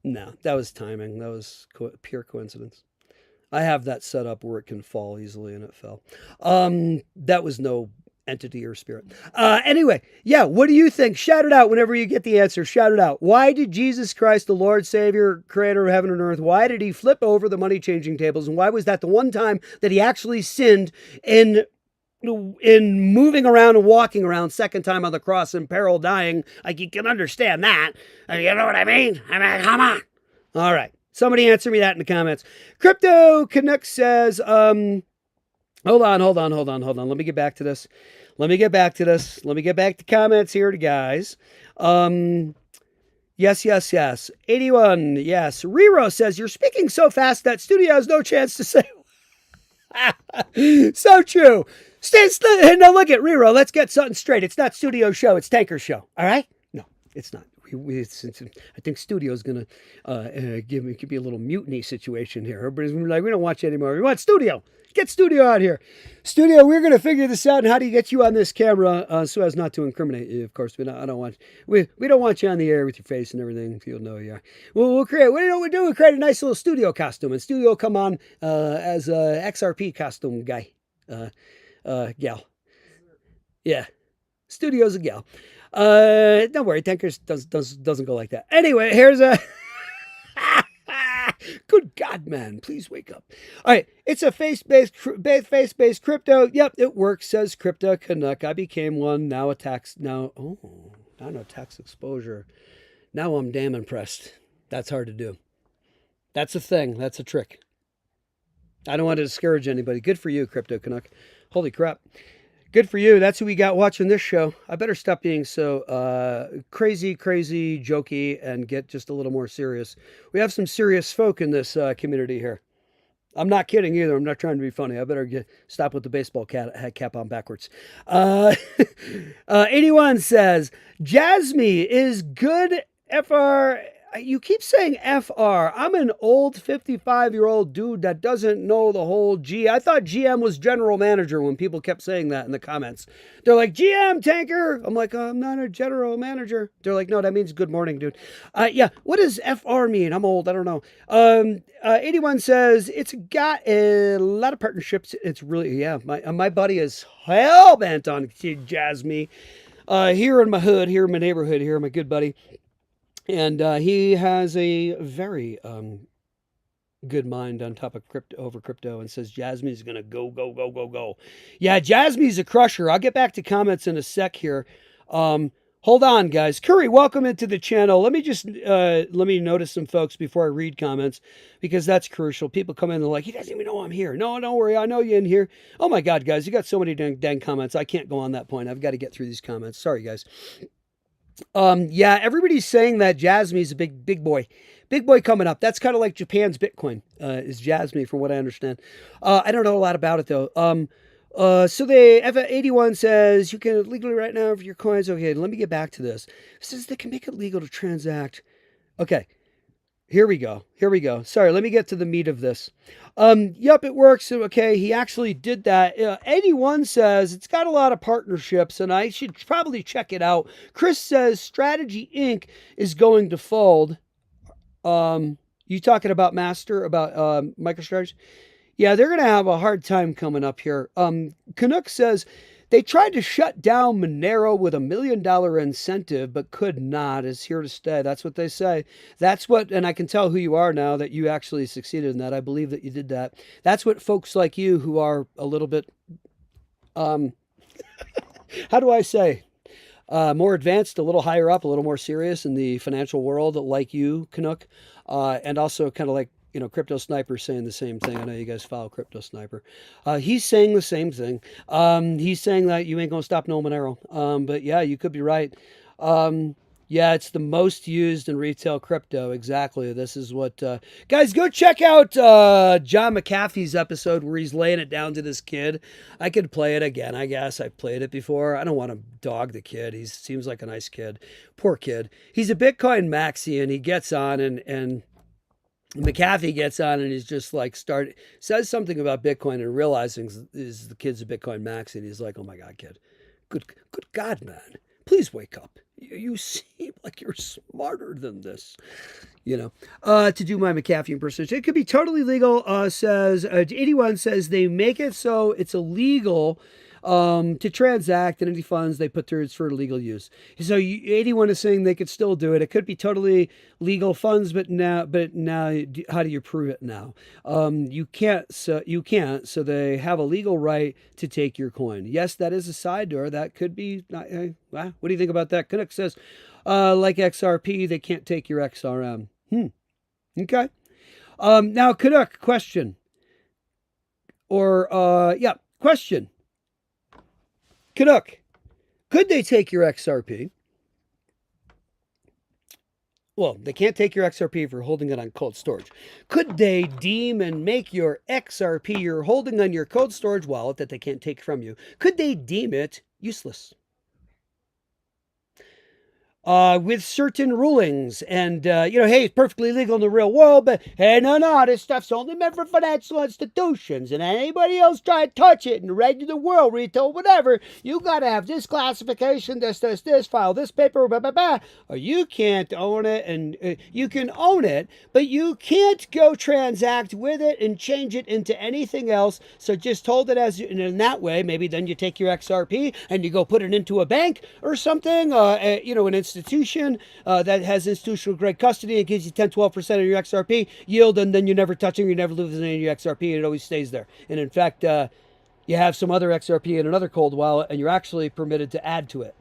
No, that was timing. That was pure coincidence. I have that set up where it can fall easily, and it fell. That was no entity or spirit. Anyway, yeah, what do you think? Shout it out whenever you get the answer. Shout it out. Why did Jesus Christ, the Lord, Savior, Creator of heaven and earth, why did he flip over the money-changing tables? And why was that the one time that he actually sinned in moving around and walking around, second time on the cross in peril, dying? Like, you can understand that. You know what I mean? Come on. All right. Somebody answer me that in the comments. Crypto Canuck says, hold on. Let me get back to this. Let me get back to comments here to guys. Yes. 81, yes. Rero says, you're speaking so fast that studio has no chance to say. So true. Now look at Rero. Let's get something straight. It's not studio show. It's tanker show. All right? No, it's not. I think studio's going to could be a little mutiny situation here. Everybody's like, we don't watch you anymore. We want studio. Get studio out here. Studio, we're going to figure this out. And how do you get you on this camera so as not to incriminate you? Of course, we don't want you on the air with your face and everything. You'll know you are. We'll create. What do you know what we do? We create a nice little studio costume, and studio will come on as a XRP costume guy, gal. Yeah, studio's a gal. Don't worry, Tankers doesn't go like that. Anyway, here's a good God, man, please wake up. All right, it's a face-based crypto. Yep, it works, says Crypto Canuck. I became one. Now no tax exposure. Now I'm damn impressed. That's hard to do. That's a thing. That's a trick. I don't want to discourage anybody. Good for you, Crypto Canuck. Holy crap. Good for you. That's who we got watching this show. I better stop being so crazy, jokey, and get just a little more serious. We have some serious folk in this community here. I'm not kidding either. I'm not trying to be funny. I better stop with the baseball cap on backwards. 81 says, Jasmine is good FR. You keep saying FR. I'm an old 55-year-old dude that doesn't know the whole G. I thought GM was general manager when people kept saying that in the comments. They're like, GM, tanker. I'm like, I'm not a general manager. They're like, no, that means good morning, dude. Yeah, what does FR mean? I'm old. I don't know. 81 says, it's got a lot of partnerships. It's really, yeah, my buddy is hell-bent on Jasmine. Here in my hood, here in my neighborhood, here, my good buddy. And he has a very good mind on top of crypto over crypto and says Jasmine's gonna go, go, go, go, go. Yeah, Jasmine's a crusher. I'll get back to comments in a sec here. Hold on, guys. Curry, welcome into the channel. Let me just let me notice some folks before I read comments because that's crucial. People come in and they're like, he doesn't even know I'm here. No, don't worry, I know you in here. Oh my God, guys, you got so many dang comments. I can't go on that point. I've got to get through these comments. Sorry, guys. Yeah, everybody's saying that Jasmine's a big boy. Big boy coming up. That's kind of like Japan's Bitcoin, is Jasmine, from what I understand. I don't know a lot about it, though. So the F81 says you can legally right now for your coins. Okay, let me get back to this. It says they can make it legal to transact. Okay, here we go. Here we go. Sorry, let me get to the meat of this. Yep, it works. Okay, he actually did that. 81 says it's got a lot of partnerships, and I should probably check it out. Chris says Strategy Inc. is going to fold. You talking about Master, about MicroStrategy? Yeah, they're going to have a hard time coming up here. Canuck says they tried to shut down Monero with $1 million incentive, but could not. Is here to stay. That's what they say. That's what, and I can tell who you are now that you actually succeeded in that. I believe that you did that. That's what folks like you who are a little bit, how do I say? More advanced, a little higher up, a little more serious in the financial world, like you, Canuck, and also kind of like, you know, Crypto Sniper saying the same thing. I know you guys follow Crypto Sniper. He's saying the same thing. He's saying that you ain't gonna stop no Monero. But yeah, you could be right. Yeah, it's the most used in retail crypto. Exactly. This is what guys, go check out John McAfee's episode where he's laying it down to this kid. I could play it again, I guess. I've played it before. I don't want to dog the kid. He seems like a nice kid. Poor kid. He's a Bitcoin maxi, and he gets on and McAfee gets on and he's just like says something about Bitcoin and realizing is the kid's a Bitcoin maxi, and he's like, oh my God, kid. Good God, man. Please wake up. You seem like you're smarter than this. You know, to do my McAfee impersonation. It could be totally legal, says 81 says they make it so it's illegal to transact, and any funds they put through it's for legal use. So 81 is saying they could still do it. It could be totally legal funds, but now how do you prove it now? You can't. So they have a legal right to take your coin. Yes, that is a side door. That could be. What do you think about that? Canuck says, like XRP, they can't take your XRM. Okay. Now Canuck question. Question. Canuck, could they take your XRP? Well, they can't take your XRP if you're holding it on cold storage. Could they deem and make your XRP you're holding on your cold storage wallet that they can't take from you? Could they deem it useless? With certain rulings, and hey, it's perfectly legal in the real world, but hey, no, this stuff's only meant for financial institutions, and anybody else try to touch it in the regular world, retail, whatever, you gotta have this classification, this, file this paper, blah, blah, blah, or you can't own it, and you can own it, but you can't go transact with it and change it into anything else, so just hold it as, and in that way, maybe then you take your XRP and you go put it into a bank or something, an institution that has institutional grade custody and gives you 10-12% of your XRP yield, and then you never touch it, you never lose any of your XRP, and it always stays there. And in fact, you have some other XRP in another cold wallet, and you're actually permitted to add to it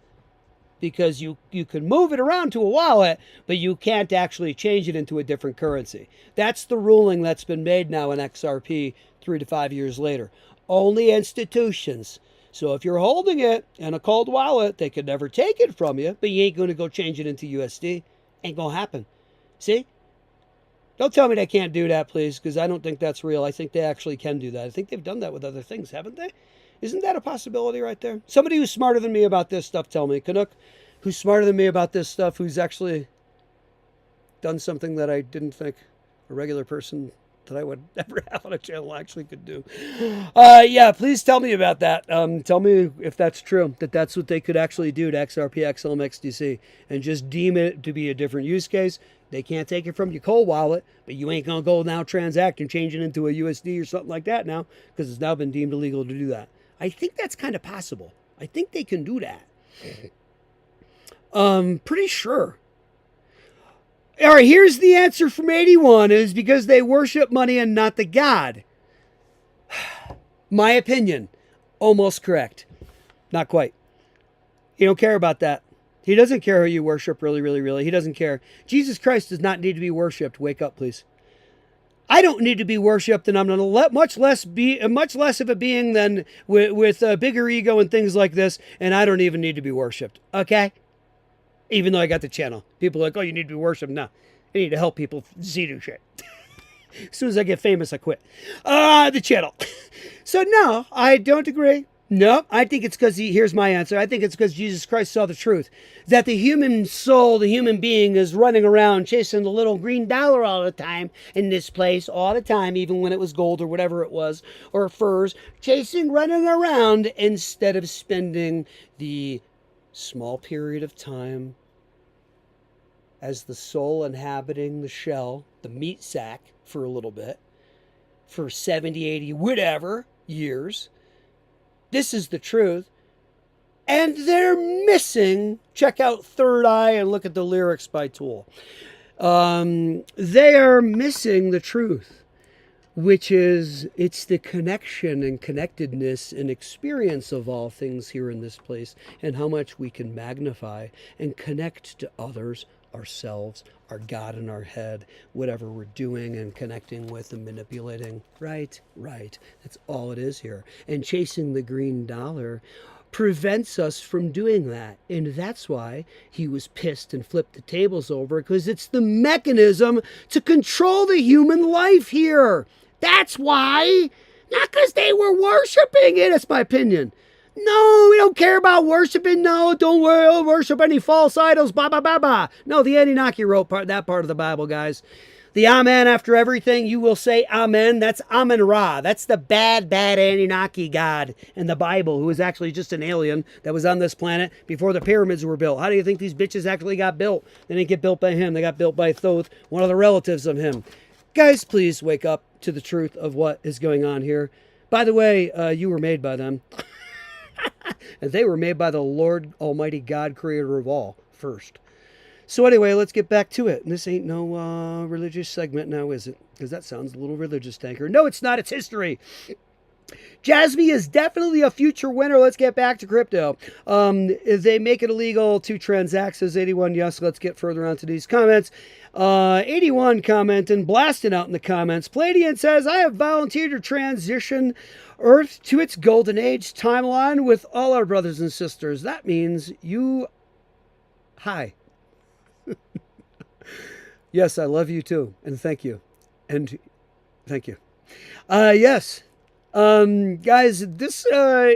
because you can move it around to a wallet, but you can't actually change it into a different currency. That's the ruling that's been made now in XRP 3 to 5 years later. Only institutions. So if you're holding it in a cold wallet, they could never take it from you, but you ain't going to go change it into USD. Ain't going to happen. See? Don't tell me they can't do that, please, because I don't think that's real. I think they actually can do that. I think they've done that with other things, haven't they? Isn't that a possibility right there? Somebody who's smarter than me about this stuff, tell me. Canuck, who's smarter than me about this stuff, who's actually done something that I didn't think a regular person that I would ever have on a channel actually could do. Yeah, please tell me about that. Tell me if that's true, that that's what they could actually do to XRP, XLM, XDC, and just deem it to be a different use case. They can't take it from your cold wallet, but you ain't going to go now transact and change it into a USD or something like that now, because it's now been deemed illegal to do that. I think that's kind of possible. I think they can do that. Pretty sure. All right, here's the answer from 81 is because they worship money and not the God. My opinion, almost correct. Not quite. He don't care about that. He doesn't care who you worship, really, really, really. He doesn't care. Jesus Christ does not need to be worshipped. Wake up, please. I don't need to be worshipped, and I'm going to let much less of a being than with a bigger ego and things like this, and I don't even need to be worshipped. Okay? Even though I got the channel. People are like, oh, you need to be worshipped. No. I need to help people see do shit. As soon as I get famous, I quit. The channel. So no, I don't agree. No, I think it's because here's my answer. I think it's because Jesus Christ saw the truth. That the human soul, the human being is running around chasing the little green dollar all the time in this place, all the time, even when it was gold or whatever it was, or furs, running around instead of spending the small period of time as the soul inhabiting the shell, the meat sack, for a little bit, for 70, 80, whatever years. This is the truth. And they're missing, check out Third Eye and look at the lyrics by Tool. They are missing the truth, which is it's the connection and connectedness and experience of all things here in this place and how much we can magnify and connect to others, ourselves, our God in our head, whatever we're doing and connecting with and manipulating. Right. That's all it is here. And chasing the green dollar prevents us from doing that. And that's why he was pissed and flipped the tables over, because it's the mechanism to control the human life here. That's why. Not because they were worshiping it. That's my opinion. No, we don't care about worshiping. No, don't worship any false idols. Ba ba ba ba. No, the Anunnaki wrote that part of the Bible, guys. The Amen after everything, you will say Amen. That's Amen Ra. That's the bad Anunnaki God in the Bible, who is actually just an alien that was on this planet before the pyramids were built. How do you think these bitches actually got built? They didn't get built by him. They got built by Thoth, one of the relatives of him. Guys, please wake up to the truth of what is going on here. By the way, you were made by them. And they were made by the Lord Almighty God, creator of all, first. So anyway, let's get back to it. And this ain't no religious segment now, is it? Because that sounds a little religious, tanker. No, it's not. It's history. Jasmine is definitely a future winner. Let's get back to crypto. They make it illegal to transact, says 81. Yes, let's get further on to these comments. 81 commenting, blasting out in the comments. Palladian says, I have volunteered to transition Earth to its golden age timeline with all our brothers and sisters. That means you... Hi. Yes, I love you too. And thank you. And thank you. Yes. Guys, this,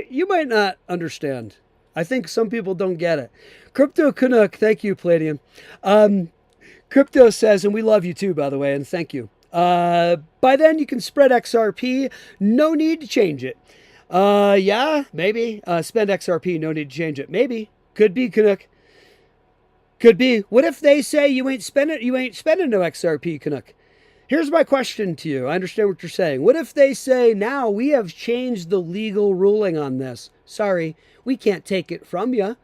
you might not understand. I think some people don't get it. Crypto Canuck, thank you, Palladium. Crypto says, and we love you too, by the way, and thank you. By then you can spread XRP. No need to change it. Yeah, maybe. Spend XRP. No need to change it. Maybe. Could be, Canuck. Could be. What if they say you ain't spending no XRP, Canuck? Here's my question to you. I understand what you're saying. What if they say, now we have changed the legal ruling on this? Sorry, we can't take it from you.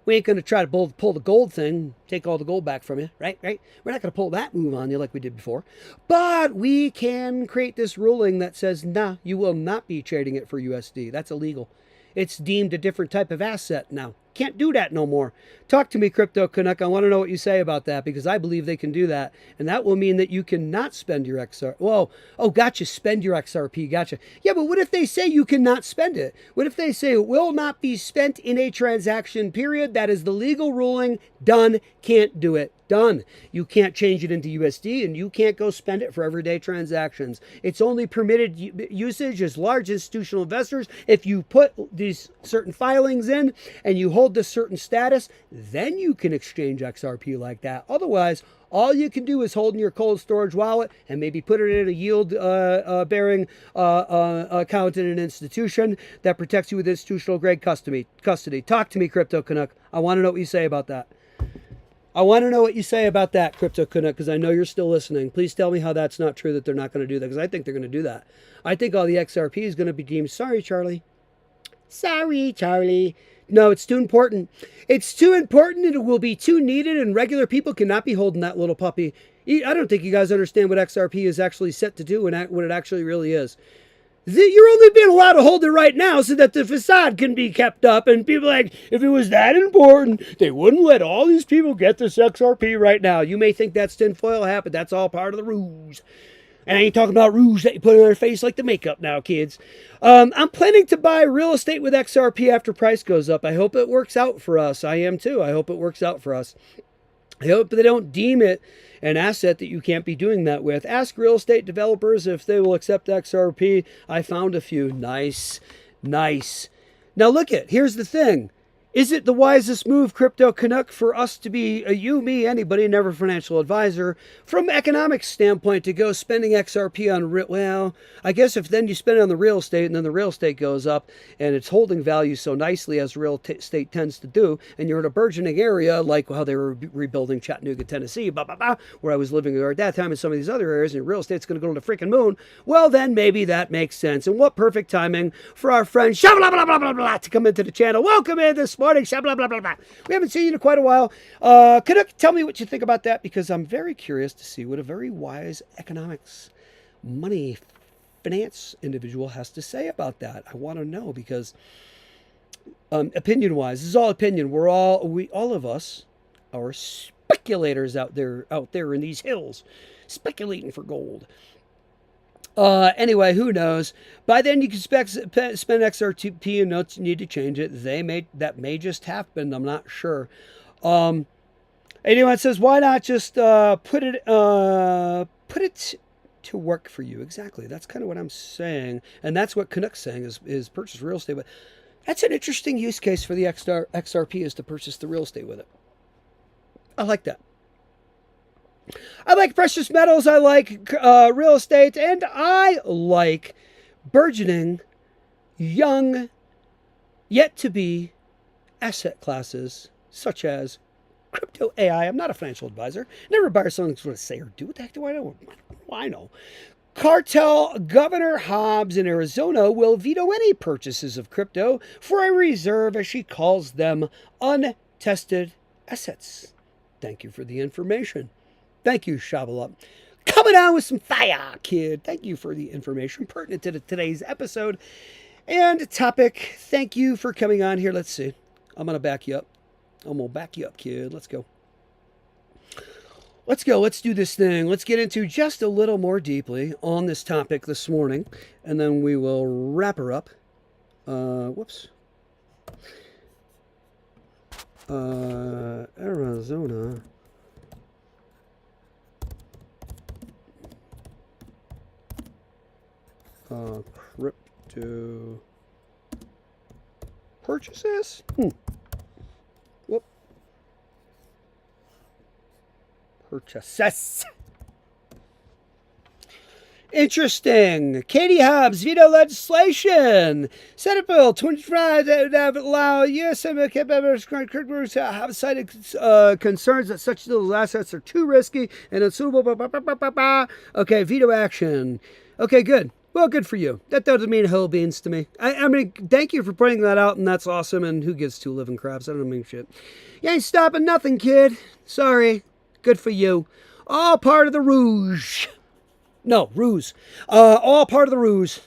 We ain't going to try to pull the gold thing, take all the gold back from you, right? We're not going to pull that move on you like we did before. But we can create this ruling that says, nah, you will not be trading it for USD. That's illegal. It's deemed a different type of asset now. Can't do that no more. Talk to me, Crypto Canuck. I want to know what you say about that, because I believe they can do that. And that will mean that you cannot spend your XRP. Whoa. Oh, gotcha. Spend your XRP. Gotcha. Yeah, but what if they say you cannot spend it? What if they say it will not be spent in a transaction period? That is the legal ruling. Done. Can't do it. Done. You can't change it into USD, and you can't go spend it for everyday transactions. It's only permitted usage as large institutional investors. If you put these certain filings in and you hold this certain status, then you can exchange XRP like that. Otherwise, all you can do is hold in your cold storage wallet and maybe put it in a yield bearing account in an institution that protects you with institutional grade custody. Talk to me, Crypto Canuck. I want to know what you say about that. I want to know what you say about that, Crypto Canuck, because I know you're still listening. Please tell me how that's not true, that they're not going to do that, because I think they're going to do that. I think all the XRP is going to be deemed, sorry, Charlie. Sorry, Charlie. No, it's too important. It's too important. It will be too needed, and regular people cannot be holding that little puppy. I don't think you guys understand what XRP is actually set to do and what it actually really is. You're only being allowed to hold it right now so that the facade can be kept up. And people are like, if it was that important, they wouldn't let all these people get this XRP right now. You may think that's tinfoil hat, but that's all part of the ruse. And I ain't talking about rouge that you put on their face like the makeup now, kids. I'm planning to buy real estate with XRP after price goes up. I hope it works out for us. I am too. I hope it works out for us. I hope they don't deem it an asset that you can't be doing that with. Ask real estate developers if they will accept XRP. I found a few. Nice. Nice. Now look it. Here's the thing. Is it the wisest move, Crypto Canuck, for us to be, you, me, anybody, never financial advisor, from economic standpoint to go spending XRP on, well, I guess if then you spend it on the real estate and then the real estate goes up and it's holding value so nicely as real estate tends to do, and you're in a burgeoning area like how they were rebuilding Chattanooga, Tennessee, where I was living there at that time in some of these other areas, and real estate's going to go to the freaking moon, well, then maybe that makes sense. And what perfect timing for our friend Shabla to come into the channel. Welcome in this morning. Blah, blah, blah, blah. We haven't seen you in quite a while. Canuck, tell me what you think about that, because I'm very curious to see what a very wise economics, money, finance individual has to say about that. I want to know because opinion-wise, this is all opinion. All of us are speculators out there in these hills, speculating for gold. Anyway, who knows? By then, you can spend XRP and notes. You need to change it. That may just happen. I'm not sure. Anyone says, why not just put it to work for you? Exactly. That's kind of what I'm saying, and that's what Canuck's saying is purchase real estate. But that's an interesting use case for the XRP is to purchase the real estate with it. I like that. I like precious metals, I like real estate, and I like burgeoning, young, yet-to-be asset classes such as crypto AI. I'm not a financial advisor. Never buy or sell anything to say or do. What the heck do I know? I know. Cartel Governor Hobbs in Arizona will veto any purchases of crypto for a reserve, as she calls them, untested assets. Thank you for the information. Thank you, Shabalop. Coming on with some fire, kid. Thank you for the information pertinent to today's episode and topic. Thank you for coming on here. Let's see. I'm going to back you up. I'm going to back you up, kid. Let's go. Let's go. Let's do this thing. Let's get into just a little more deeply on this topic this morning, and then we will wrap her up. Whoops. Arizona. Crypto purchases? Whoop. Purchases. Interesting. Katie Hobbs veto legislation. Senate Bill 25 that allow U.S. members have cited concerns that such little assets are too risky and unsuitable. Okay, veto action. Okay, good. Well, good for you. That doesn't mean hill beans to me. I mean, thank you for putting that out, and that's awesome. And who gives two living crabs? I don't mean shit. You ain't stopping nothing, kid. Sorry. Good for you. All part of the rouge. No, ruse. All part of the ruse.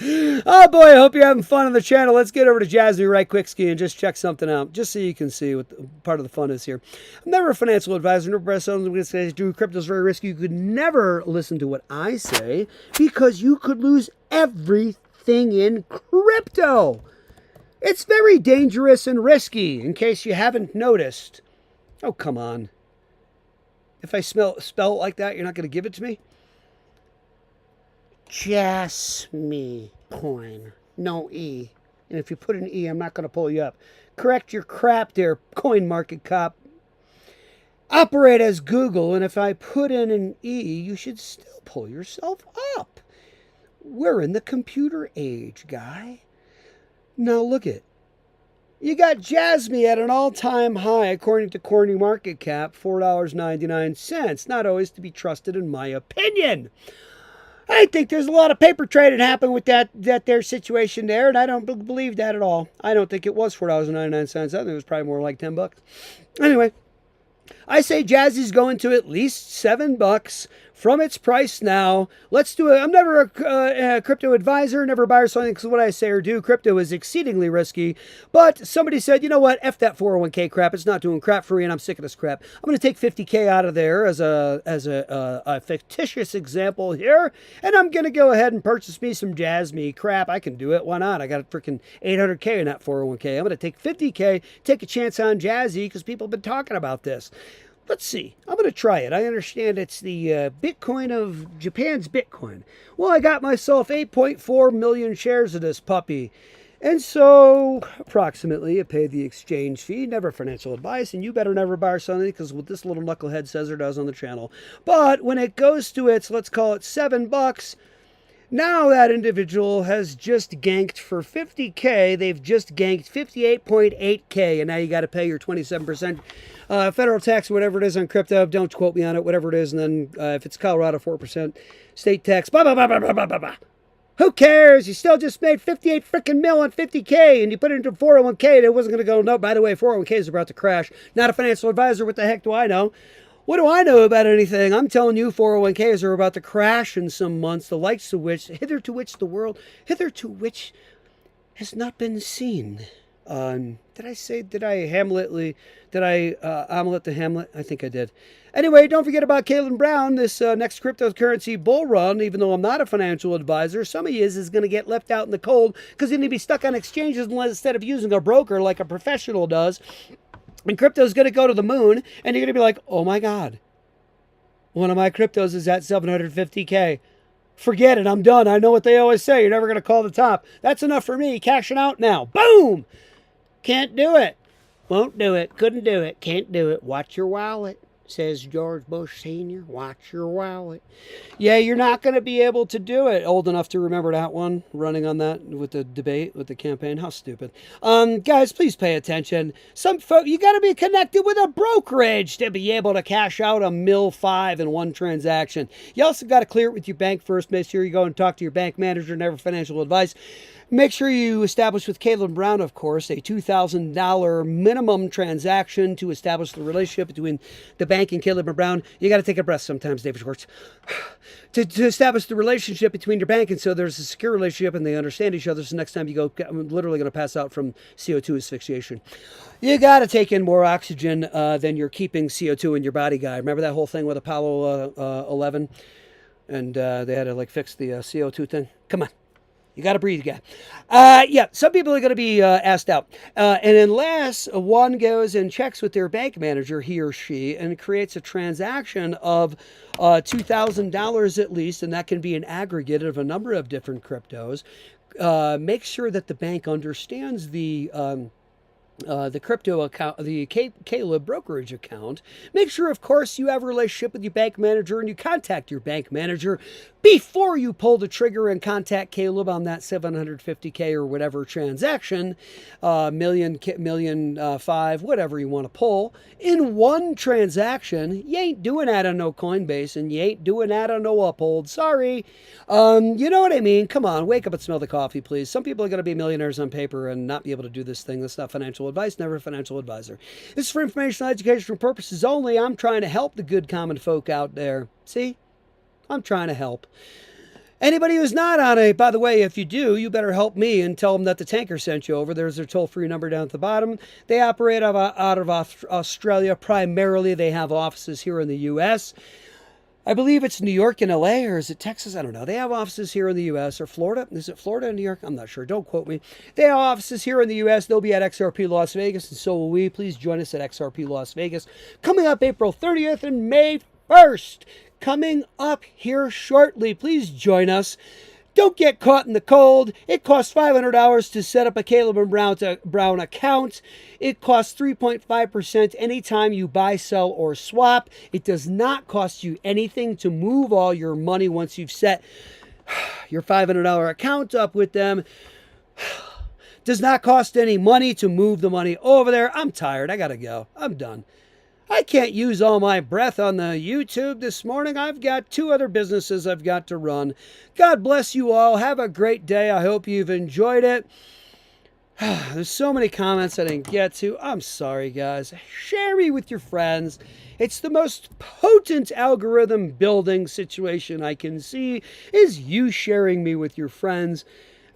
Oh boy, I hope you're having fun on the channel. Let's get over to Jasmine right quick, Ski, and just check something out, just so you can see what part of the fun is here. I'm never a financial advisor, never press on the say do crypto's very risky. You could never listen to what I say because you could lose everything in crypto. It's very dangerous and risky, in case you haven't noticed. Oh, come on. If I spell it like that, you're not going to give it to me? Jasmine coin. No E. And if you put an E, I'm not going to pull you up. Correct your crap there, Coin Market Cop. Operate as Google, and if I put in an E, you should still pull yourself up. We're in the computer age, guy. Now look it. You got Jasmine at an all-time high, according to Coin Market Cap, $4.99. Not always to be trusted, in my opinion. I think there's a lot of paper trading happened with that there situation there, and I don't believe that at all. I don't think it was $4.99. I think it was probably more like $10. Anyway, I say Jazzy's going to at least $7 from its price now. Let's do it. I'm never a crypto advisor, never buy or something, because what I say or do, crypto is exceedingly risky. But somebody said, you know what? F that 401k crap. It's not doing crap for me, and I'm sick of this crap. I'm going to take 50K out of there as a fictitious example here, and I'm going to go ahead and purchase me some Jazz-Me crap. I can do it. Why not? I got freaking 800K in that 401k. I'm going to take 50K, take a chance on Jazzy, because people have been talking about this. Let's see. I'm going to try it. I understand it's the Bitcoin of Japan's Bitcoin. Well, I got myself 8.4 million shares of this puppy. And so, approximately, I paid the exchange fee. Never financial advice, and you better never buy something, because what this little knucklehead says or does on the channel. But when it goes to its, let's call it $7, now that individual has just ganked for 50K. They've just ganked 58.8K, and now you got to pay your 27% federal tax, whatever it is on crypto. Don't quote me on it, whatever it is. And then if it's Colorado, 4% state tax. Blah, blah, blah, blah, blah, blah, blah. Who cares? You still just made 58 freaking mil on 50K, and you put it into 401k, and it wasn't going to go. No, by the way, 401k is about to crash. Not a financial advisor. What the heck do I know? What do I know about anything? I'm telling you, 401ks are about to crash in some months, the likes of which, hitherto which has not been seen. Did I omelet the Hamlet? I think I did. Anyway, don't forget about Caleb Brown, this next cryptocurrency bull run. Even though I'm not a financial advisor, some of you is going to get left out in the cold because you're going to be stuck on exchanges instead of using a broker like a professional does. And crypto's going to go to the moon, and you're going to be like, oh my God, one of my cryptos is at 750K. Forget it, I'm done. I know what they always say. You're never going to call the top. That's enough for me. Cashing out now. Boom! Can't do it. Won't do it. Couldn't do it. Can't do it. Watch your wallet, says George Bush Sr. Watch your wallet. Yeah, you're not going to be able to do it. Old enough to remember that one, running on that with the debate, with the campaign. How stupid. Guys, please pay attention. You got to be connected with a brokerage to be able to cash out $1.5 million in one transaction. You also got to clear it with your bank first. Make sure you go and talk to your bank manager, never financial advice. Make sure you establish with Caleb Brown, of course, a $2,000 minimum transaction to establish the relationship between the bank and Caleb Brown. You got to take a breath sometimes, David Schwartz. to establish the relationship between your bank, and so there's a secure relationship and they understand each other. So next time you go, I'm literally going to pass out from CO2 asphyxiation. You got to take in more oxygen than you're keeping CO2 in your body, guy. Remember that whole thing with Apollo 11? And they had to fix the CO2 thing? Come on. You got to breathe, guy. Yeah, some people are going to be asked out. And unless one goes and checks with their bank manager, he or she, and creates a transaction of $2,000 at least, and that can be an aggregate of a number of different cryptos, make sure that the bank understands the crypto account, the Caleb brokerage account. Make sure, of course, you have a relationship with your bank manager and you contact your bank manager before you pull the trigger and contact Caleb on that 750K or whatever transaction, million, five, whatever you want to pull. In one transaction, you ain't doing that on no Coinbase and you ain't doing that on no Uphold. Sorry. You know what I mean? Come on, wake up and smell the coffee, please. Some people are going to be millionaires on paper and not be able to do this thing. That's not financial advice, never a financial advisor. This is for informational educational purposes only. I'm trying to help the good common folk out there. See? I'm trying to help. Anybody who's not on a, by the way, if you do, you better help me and tell them that the tanker sent you over. There's their toll-free number down at the bottom. They operate out of Australia primarily. They have offices here in the U.S. I believe it's New York and LA, or is it Texas? I don't know. They have offices here in the U.S. or Florida. Is it Florida and New York? I'm not sure. Don't quote me. They have offices here in the U.S. They'll be at XRP Las Vegas, and so will we. Please join us at XRP Las Vegas. Coming up April 30th and May 1st. Coming up here shortly. Please join us. Don't get caught in the cold. It costs $500 to set up a Caleb and Brown account. It costs 3.5% anytime you buy, sell, or swap. It does not cost you anything to move all your money once you've set your $500 account up with them. Does not cost any money to move the money over there. I'm tired. I got to go. I'm done. I can't use all my breath on the YouTube this morning. I've got 2 other businesses I've got to run. God bless you all. Have a great day. I hope you've enjoyed it. There's so many comments I didn't get to. I'm sorry, guys. Share me with your friends. It's the most potent algorithm building situation I can see is you sharing me with your friends.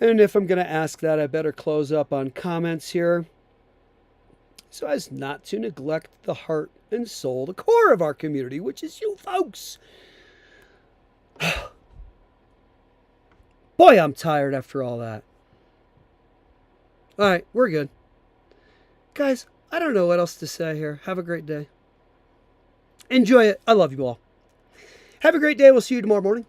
And if I'm going to ask that, I better close up on comments here so as not to neglect the heart and soul, the core of our community, which is you folks. Boy, I'm tired after all that. All right, we're good. Guys, I don't know what else to say here. Have a great day. Enjoy it. I love you all. Have a great day. We'll see you tomorrow morning.